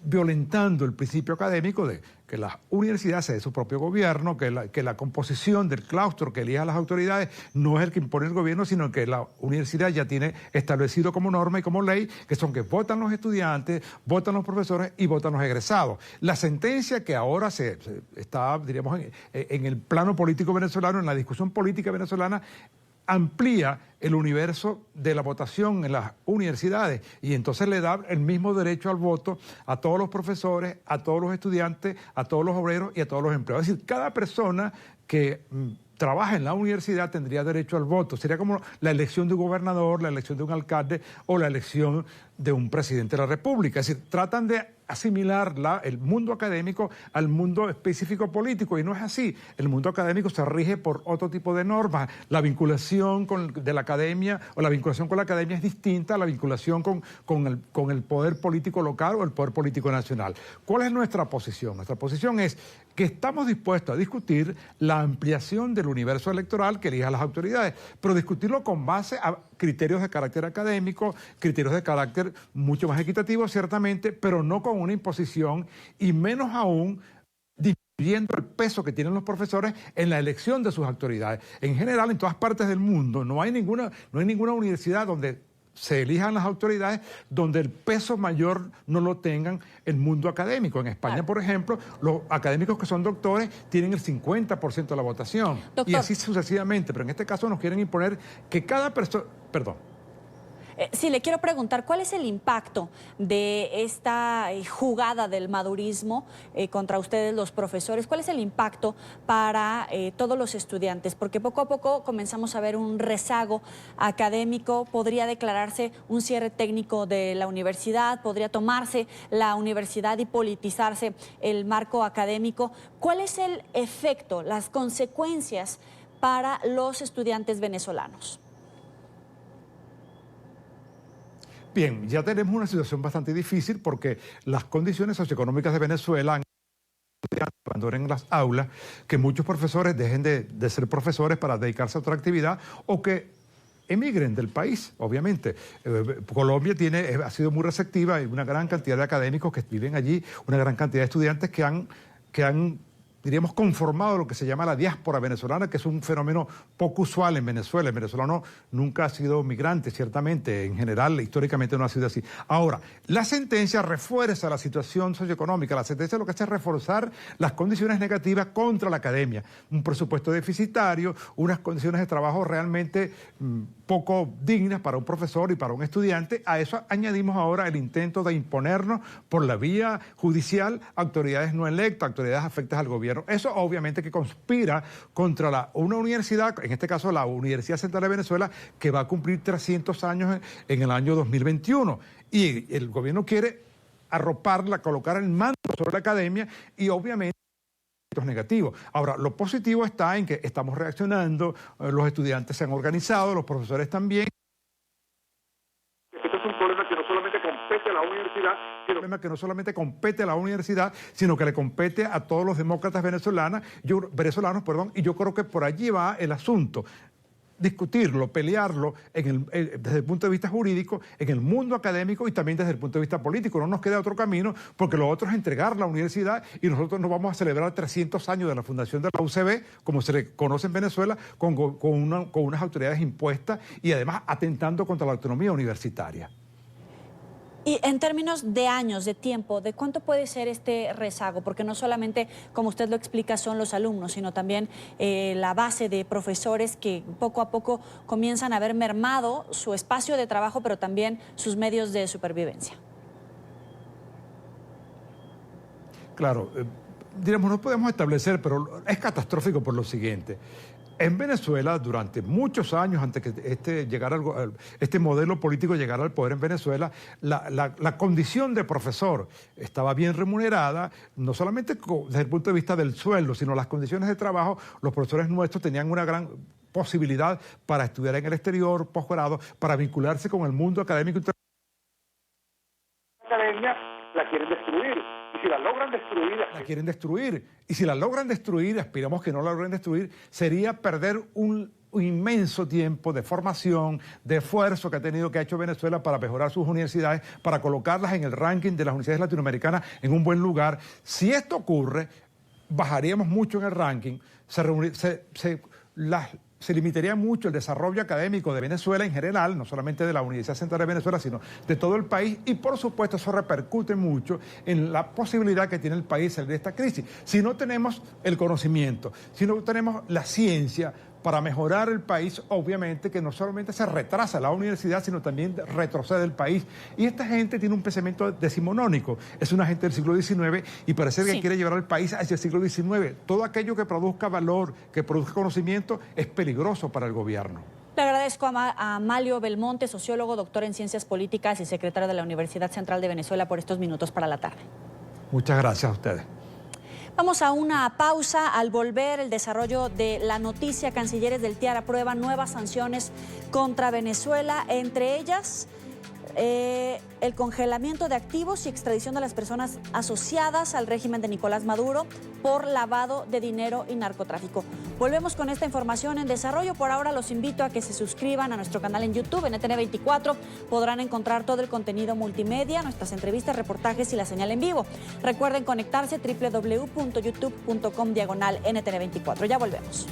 violentando el principio académico de que la universidad sea de su propio gobierno, que la composición del claustro que elija las autoridades no es el que impone el gobierno, sino que la universidad ya tiene establecido como norma y como ley, que son que votan los estudiantes, votan los profesores y votan los egresados. La sentencia que ahora se está, diríamos, en el plano político venezolano, en la discusión política venezolana, amplía el universo de la votación en las universidades y entonces le da el mismo derecho al voto a todos los profesores, a todos los estudiantes, a todos los obreros y a todos los empleados. Es decir, cada persona que trabaja en la universidad tendría derecho al voto. Sería como la elección de un gobernador, la elección de un alcalde o la elección de un presidente de la República. Es decir, tratan de asimilar el mundo académico al mundo específico político y no es así. El mundo académico se rige por otro tipo de normas. La vinculación de la academia o la vinculación con la academia es distinta a la vinculación con el poder político local o el poder político nacional. ¿Cuál es nuestra posición? Nuestra posición es que estamos dispuestos a discutir la ampliación del universo electoral que elija las autoridades, pero discutirlo con base a criterios de carácter académico, criterios de carácter mucho más equitativo, ciertamente, pero no con una imposición y menos aún viendo el peso que tienen los profesores en la elección de sus autoridades. En general, en todas partes del mundo, no hay ninguna universidad donde se elijan las autoridades donde el peso mayor no lo tengan el mundo académico. En España, por ejemplo, los académicos que son doctores tienen el 50% de la votación. Doctor. Y así sucesivamente. Pero en este caso nos quieren imponer que cada persona... Perdón. Sí, le quiero preguntar, ¿cuál es el impacto de esta jugada del madurismo contra ustedes, los profesores? ¿Cuál es el impacto para todos los estudiantes? Porque poco a poco comenzamos a ver un rezago académico, podría declararse un cierre técnico de la universidad, podría tomarse la universidad y politizarse el marco académico. ¿Cuál es el efecto, las consecuencias para los estudiantes venezolanos? Bien, ya tenemos una situación bastante difícil porque las condiciones socioeconómicas de Venezuela han abandonen las aulas, que muchos profesores dejen de ser profesores para dedicarse a otra actividad o que emigren del país, obviamente. Colombia ha sido muy receptiva, hay una gran cantidad de académicos que viven allí, una gran cantidad de estudiantes que han diríamos, conformado lo que se llama la diáspora venezolana, que es un fenómeno poco usual en Venezuela. El venezolano nunca ha sido migrante, ciertamente, en general, históricamente no ha sido así. Ahora, la sentencia refuerza la situación socioeconómica. La sentencia lo que hace es reforzar las condiciones negativas contra la academia. Un presupuesto deficitario, unas condiciones de trabajo realmente poco dignas para un profesor y para un estudiante. A eso añadimos ahora el intento de imponernos por la vía judicial autoridades no electas, autoridades afectas al gobierno. Eso obviamente que conspira contra una universidad, en este caso la Universidad Central de Venezuela, que va a cumplir 300 años en el año 2021. Y el gobierno quiere arroparla, colocar el mando sobre la academia y obviamente negativos. Ahora, lo positivo está en que estamos reaccionando, los estudiantes se han organizado, los profesores también. Este es un problema que no solamente compete a la universidad, sino que le compete a todos los demócratas venezolanos, y yo creo que por allí va el asunto. Discutirlo, pelearlo desde el punto de vista jurídico, en el mundo académico y también desde el punto de vista político. No nos queda otro camino porque lo otro es entregar la universidad y nosotros nos vamos a celebrar 300 años de la fundación de la UCB, como se le conoce en Venezuela, con unas autoridades impuestas y además atentando contra la autonomía universitaria. Y en términos de años, de tiempo, ¿de cuánto puede ser este rezago? Porque no solamente, como usted lo explica, son los alumnos, sino también la base de profesores que poco a poco comienzan a ver mermado su espacio de trabajo, pero también sus medios de supervivencia. Claro, diremos, no podemos establecer, pero es catastrófico por lo siguiente. En Venezuela, durante muchos años, antes que este modelo político llegara al poder en Venezuela, la condición de profesor estaba bien remunerada, no solamente desde el punto de vista del sueldo, sino las condiciones de trabajo. Los profesores nuestros tenían una gran posibilidad para estudiar en el exterior, posgrado, para vincularse con el mundo académico. La academia la quieren destruir. Y si la logran destruir... La quieren destruir. Y si la logran destruir, aspiramos que no la logren destruir, sería perder un inmenso tiempo de formación, de esfuerzo que ha hecho Venezuela para mejorar sus universidades, para colocarlas en el ranking de las universidades latinoamericanas en un buen lugar. Si esto ocurre, bajaríamos mucho en el ranking, se limitaría mucho el desarrollo académico de Venezuela en general, no solamente de la Universidad Central de Venezuela, sino de todo el país, y por supuesto eso repercute mucho en la posibilidad que tiene el país de salir de esta crisis. Si no tenemos el conocimiento, si no tenemos la ciencia para mejorar el país, obviamente que no solamente se retrasa la universidad, sino también retrocede el país. Y esta gente tiene un pensamiento decimonónico, es una gente del siglo XIX y parece que quiere llevar al país hacia el siglo XIX. Todo aquello que produzca valor, que produzca conocimiento, es peligroso para el gobierno. Le agradezco a Amalio Belmonte, sociólogo, doctor en Ciencias Políticas y secretario de la Universidad Central de Venezuela, por estos minutos para la tarde. Muchas gracias a ustedes. Vamos a una pausa. Al volver, el desarrollo de la noticia: cancilleres del TIAR aprueban nuevas sanciones contra Venezuela, entre ellas el congelamiento de activos y extradición de las personas asociadas al régimen de Nicolás Maduro por lavado de dinero y narcotráfico. Volvemos con esta información en desarrollo. Por ahora los invito a que se suscriban a nuestro canal en YouTube, en NTN24. Podrán encontrar todo el contenido multimedia, nuestras entrevistas, reportajes y la señal en vivo. Recuerden conectarse www.youtube.com/NTN24. Ya volvemos.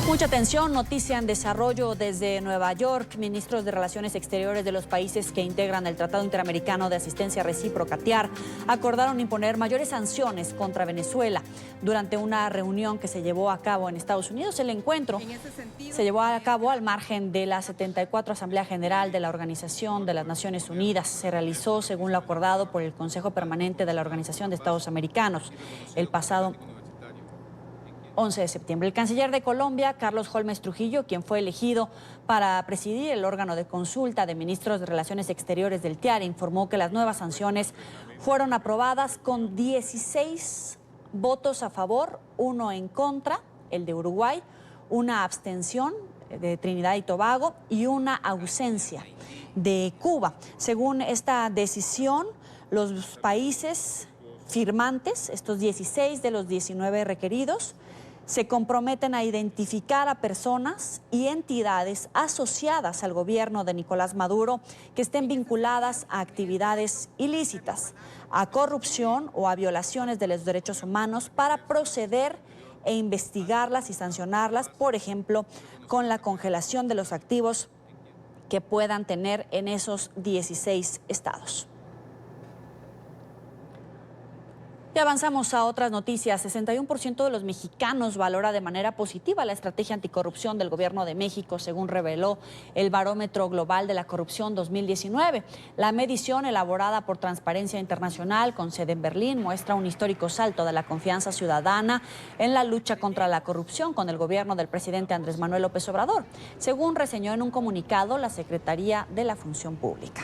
Mucha atención, noticia en desarrollo desde Nueva York. Ministros de Relaciones Exteriores de los países que integran el Tratado Interamericano de Asistencia Recíproca, TIAR, acordaron imponer mayores sanciones contra Venezuela. Durante una reunión que se llevó a cabo en Estados Unidos, el encuentro se llevó a cabo al margen de la 74 Asamblea General de la Organización de las Naciones Unidas. Se realizó según lo acordado por el Consejo Permanente de la Organización de Estados Americanos el pasado 11 de septiembre. El canciller de Colombia, Carlos Holmes Trujillo, quien fue elegido para presidir el órgano de consulta de ministros de Relaciones Exteriores del TIAR, informó que las nuevas sanciones fueron aprobadas con 16 votos a favor, 1 en contra, el de Uruguay, una abstención de Trinidad y Tobago y una ausencia de Cuba. Según esta decisión, los países firmantes, estos 16 de los 19 requeridos, se comprometen a identificar a personas y entidades asociadas al gobierno de Nicolás Maduro que estén vinculadas a actividades ilícitas, a corrupción o a violaciones de los derechos humanos para proceder e investigarlas y sancionarlas, por ejemplo, con la congelación de los activos que puedan tener en esos 16 estados. Y avanzamos a otras noticias. 61% de los mexicanos valora de manera positiva la estrategia anticorrupción del Gobierno de México, según reveló el Barómetro Global de la Corrupción 2019. La medición, elaborada por Transparencia Internacional con sede en Berlín, muestra un histórico salto de la confianza ciudadana en la lucha contra la corrupción con el gobierno del presidente Andrés Manuel López Obrador, según reseñó en un comunicado la Secretaría de la Función Pública.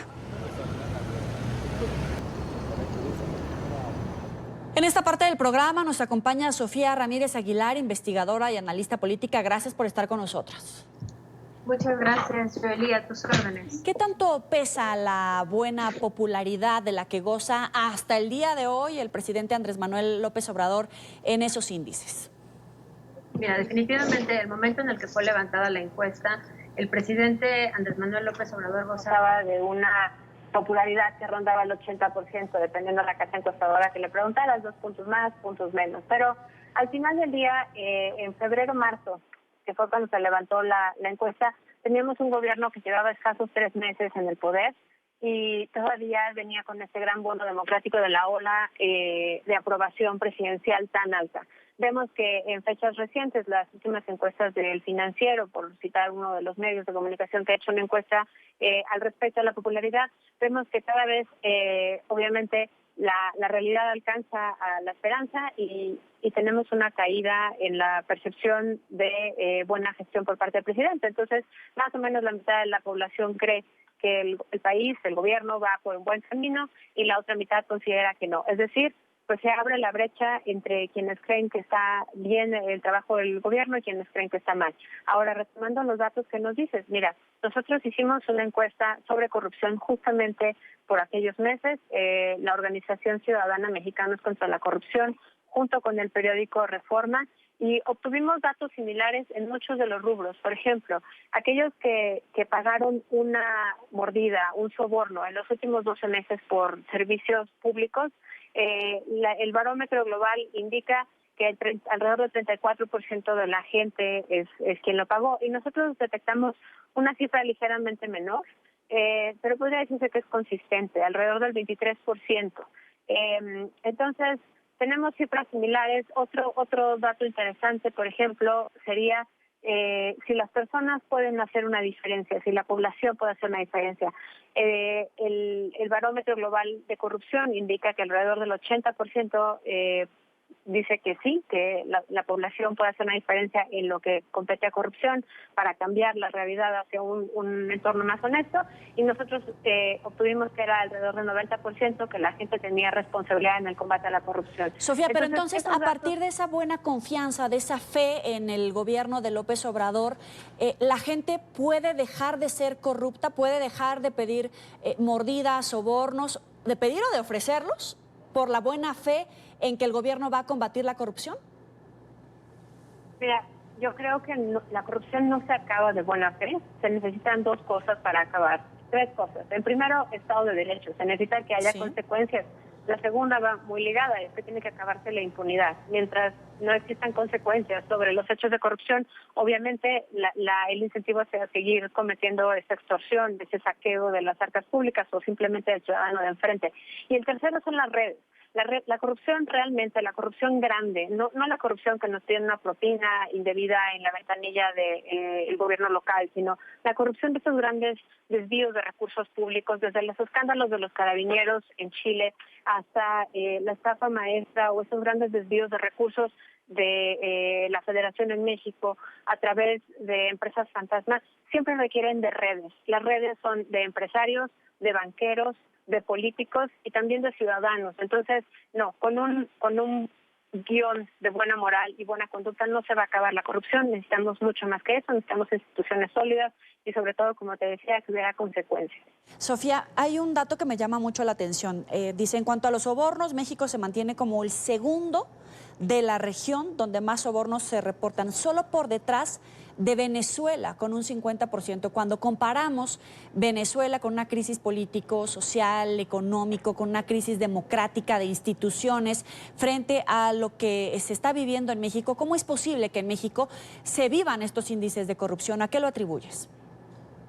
En esta parte del programa nos acompaña Sofía Ramírez Aguilar, investigadora y analista política. Gracias por estar con nosotras. Muchas gracias, Joely, a tus órdenes. ¿Qué tanto pesa la buena popularidad de la que goza hasta el día de hoy el presidente Andrés Manuel López Obrador en esos índices? Mira, definitivamente el momento en el que fue levantada la encuesta, el presidente Andrés Manuel López Obrador gozaba de una popularidad que rondaba el 80%, dependiendo de la casa encuestadora que le preguntaras, 2 puntos más, puntos menos. Pero al final del día, en febrero-marzo, que fue cuando se levantó la encuesta, teníamos un gobierno que llevaba escasos 3 meses en el poder y todavía venía con este gran bono democrático de la ola de aprobación presidencial tan alta. Vemos que en fechas recientes, las últimas encuestas del Financiero, por citar uno de los medios de comunicación que ha hecho una encuesta al respecto a la popularidad, vemos que cada vez, obviamente, la realidad alcanza a la esperanza y tenemos una caída en la percepción de buena gestión por parte del presidente. Entonces, más o menos la mitad de la población cree que el país, el gobierno va por un buen camino y la otra mitad considera que no. Es decir, pues se abre la brecha entre quienes creen que está bien el trabajo del gobierno y quienes creen que está mal. Ahora, retomando los datos que nos dices, mira, nosotros hicimos una encuesta sobre corrupción justamente por aquellos meses. La Organización Ciudadana Mexicanos contra la Corrupción, junto con el periódico Reforma, y obtuvimos datos similares en muchos de los rubros. Por ejemplo, aquellos que pagaron una mordida, un soborno en los últimos 12 meses por servicios públicos, el barómetro global indica que alrededor del 34% de la gente es quien lo pagó, y nosotros detectamos una cifra ligeramente menor, pero podría decirse que es consistente, alrededor del 23%. Entonces, tenemos cifras similares. Otro dato interesante, por ejemplo, sería si las personas pueden hacer una diferencia, si la población puede hacer una diferencia. El barómetro global de corrupción indica que alrededor del 80% dice que sí, que la población puede hacer una diferencia en lo que compete a corrupción para cambiar la realidad hacia un entorno más honesto, y nosotros obtuvimos que era alrededor del 90% que la gente tenía responsabilidad en el combate a la corrupción. Sofía, pero entonces a partir de esa buena confianza, de esa fe en el gobierno de López Obrador, la gente puede dejar de ser corrupta, puede dejar de pedir mordidas, sobornos, de pedir o de ofrecerlos por la buena fe en que el gobierno va a combatir la corrupción. Mira, yo creo que la corrupción no se acaba de buena fe. Se necesitan dos cosas para acabar. Tres cosas. El primero, Estado de Derecho. Se necesita que haya consecuencias. La segunda va muy ligada, es que tiene que acabarse la impunidad. Mientras no existan consecuencias sobre los hechos de corrupción, obviamente el incentivo sea seguir cometiendo esa extorsión, ese saqueo de las arcas públicas o simplemente del ciudadano de enfrente. Y el tercero son las redes. La corrupción realmente, la corrupción grande, no la corrupción que nos tiene una propina indebida en la ventanilla del gobierno local, sino la corrupción de estos grandes desvíos de recursos públicos, desde los escándalos de los carabineros en Chile hasta la estafa maestra o esos grandes desvíos de recursos de la Federación en México a través de empresas fantasmas, siempre requieren de redes. Las redes son de empresarios, de banqueros, de políticos y también de ciudadanos. Entonces, no, con un guión de buena moral y buena conducta no se va a acabar la corrupción. Necesitamos mucho más que eso, necesitamos instituciones sólidas y sobre todo, como te decía, que hubiera consecuencias. Sofía, hay un dato que me llama mucho la atención. Dice, en cuanto a los sobornos, México se mantiene como el segundo de la región donde más sobornos se reportan, solo por detrás de Venezuela, con un 50%. Cuando comparamos Venezuela con una crisis político, social, económico, con una crisis democrática de instituciones, frente a lo que se está viviendo en México, ¿cómo es posible que en México se vivan estos índices de corrupción? ¿A qué lo atribuyes?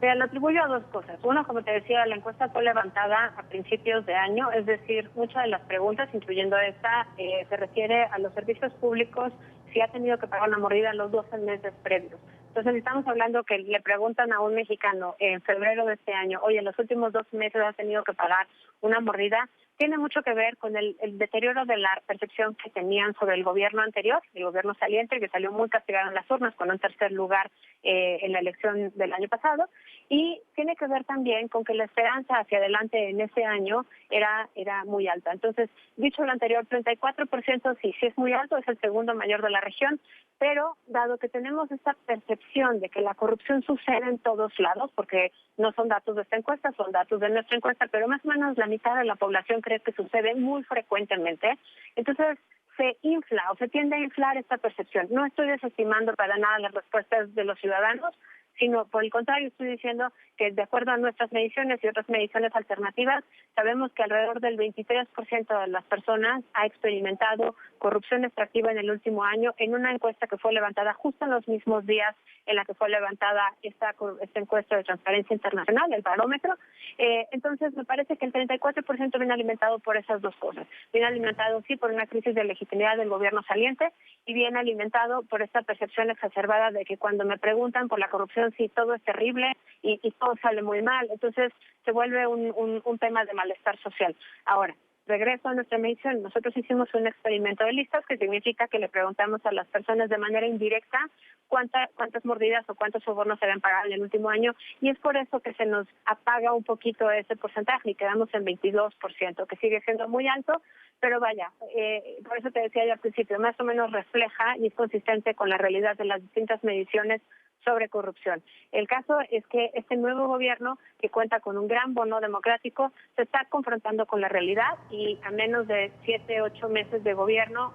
Mira, lo atribuyo a dos cosas. Uno, como te decía, la encuesta fue levantada a principios de año, es decir, muchas de las preguntas, incluyendo esta, se refiere a los servicios públicos, si ha tenido que pagar una mordida en los 12 meses previos. Entonces, estamos hablando que le preguntan a un mexicano en febrero de este año, oye, en los últimos 2 meses has tenido que pagar una mordida, tiene mucho que ver con el deterioro de la percepción que tenían sobre el gobierno anterior, el gobierno saliente, que salió muy castigado en las urnas con un tercer lugar en la elección del año pasado, y tiene que ver también con que la esperanza hacia adelante en ese año era muy alta. Entonces, dicho lo anterior, 34% sí es muy alto, es el segundo mayor de la región, pero dado que tenemos esta percepción de que la corrupción sucede en todos lados, porque no son datos de esta encuesta, son datos de nuestra encuesta, pero más o menos la mitad de la población cree que sucede muy frecuentemente, entonces se infla o se tiende a inflar esta percepción. No estoy desestimando para nada las respuestas de los ciudadanos, sino por el contrario estoy diciendo que de acuerdo a nuestras mediciones y otras mediciones alternativas, sabemos que alrededor del 23% de las personas ha experimentado corrupción extractiva en el último año, en una encuesta que fue levantada justo en los mismos días en la que fue levantada esta encuesta de Transparencia Internacional, el barómetro. Entonces, me parece que el 34% viene alimentado por esas dos cosas. Viene alimentado, sí, por una crisis de legitimidad del gobierno saliente y viene alimentado por esta percepción exacerbada de que cuando me preguntan por la corrupción, sí, todo es terrible y todo sale muy mal. Entonces, se vuelve un tema de malestar social. Ahora, regreso a nuestra medición. Nosotros hicimos un experimento de listas, que significa que le preguntamos a las personas de manera indirecta cuántas mordidas o cuántos sobornos se habían pagado en el último año, y es por eso que se nos apaga un poquito ese porcentaje y quedamos en 22%, que sigue siendo muy alto, pero vaya, por eso te decía yo al principio, más o menos refleja y es consistente con la realidad de las distintas mediciones sobre corrupción. El caso es que este nuevo gobierno, que cuenta con un gran bono democrático, se está confrontando con la realidad y a menos de 7-8 meses de gobierno,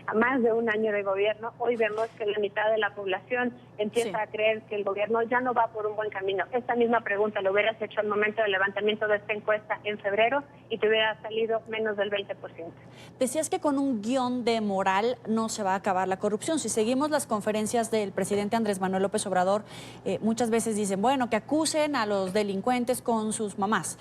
a más de un año de gobierno, hoy vemos que la mitad de la población empieza a creer que el gobierno ya no va por un buen camino. Esta misma pregunta lo hubieras hecho al momento del levantamiento de esta encuesta en febrero y te hubiera salido menos del 20%. Decías que con un guión de moral no se va a acabar la corrupción. Si seguimos las conferencias del presidente Andrés Manuel López Obrador, muchas veces dicen, bueno, que acusen a los delincuentes con sus mamás.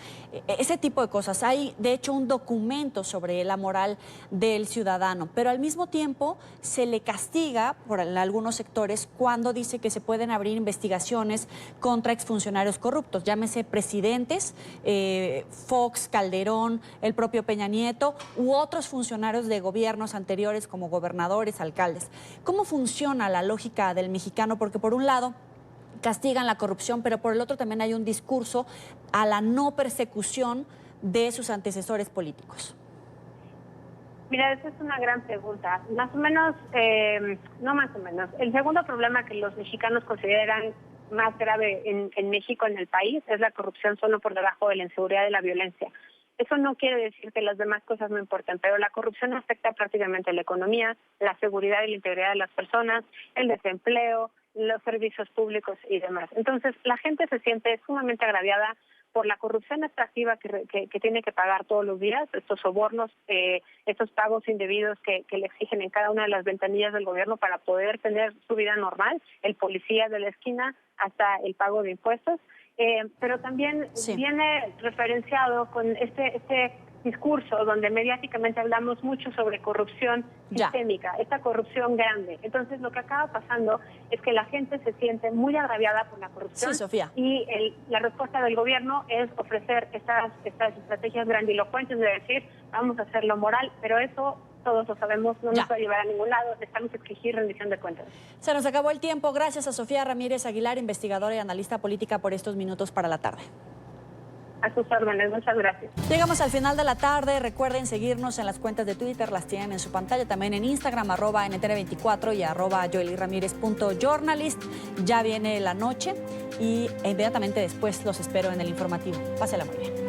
Ese tipo de cosas. Hay, de hecho, un documento sobre la moral del ciudadano, pero al mismo tiempo se le castiga por algunos sectores cuando dice que se pueden abrir investigaciones contra exfuncionarios corruptos, llámese presidentes, Fox, Calderón, el propio Peña Nieto u otros funcionarios de gobiernos anteriores como gobernadores, alcaldes. ¿Cómo funciona la lógica del mexicano? Porque por un lado castigan la corrupción, pero por el otro también hay un discurso a la no persecución de sus antecesores políticos. Mira, esa es una gran pregunta. Más o menos, no más o menos. El segundo problema que los mexicanos consideran más grave en México, en el país, es la corrupción solo por debajo de la inseguridad y la violencia. Eso no quiere decir que las demás cosas no importan, pero la corrupción afecta prácticamente la economía, la seguridad y la integridad de las personas, el desempleo, los servicios públicos y demás. Entonces, la gente se siente sumamente agraviada por la corrupción extractiva que tiene que pagar todos los días, estos sobornos, estos pagos indebidos que le exigen en cada una de las ventanillas del gobierno para poder tener su vida normal, el policía de la esquina hasta el pago de impuestos, pero también viene referenciado con este discurso donde mediáticamente hablamos mucho sobre corrupción sistémica, esta corrupción grande. Entonces lo que acaba pasando es que la gente se siente muy agraviada por la corrupción y la respuesta del gobierno es ofrecer estas estrategias grandilocuentes de decir vamos a hacerlo moral, pero eso todos lo sabemos, no nos va a llevar a ningún lado, necesitamos exigir rendición de cuentas. Se nos acabó el tiempo. Gracias a Sofía Ramírez Aguilar, investigadora y analista política, por estos minutos para la tarde. A sus órdenes, muchas gracias. Llegamos al final de la tarde. Recuerden seguirnos en las cuentas de Twitter, las tienen en su pantalla, también en Instagram, @NTN24 y @YoelyRamírez.journalist. Ya viene la noche y inmediatamente después los espero en el informativo. Pásela muy bien.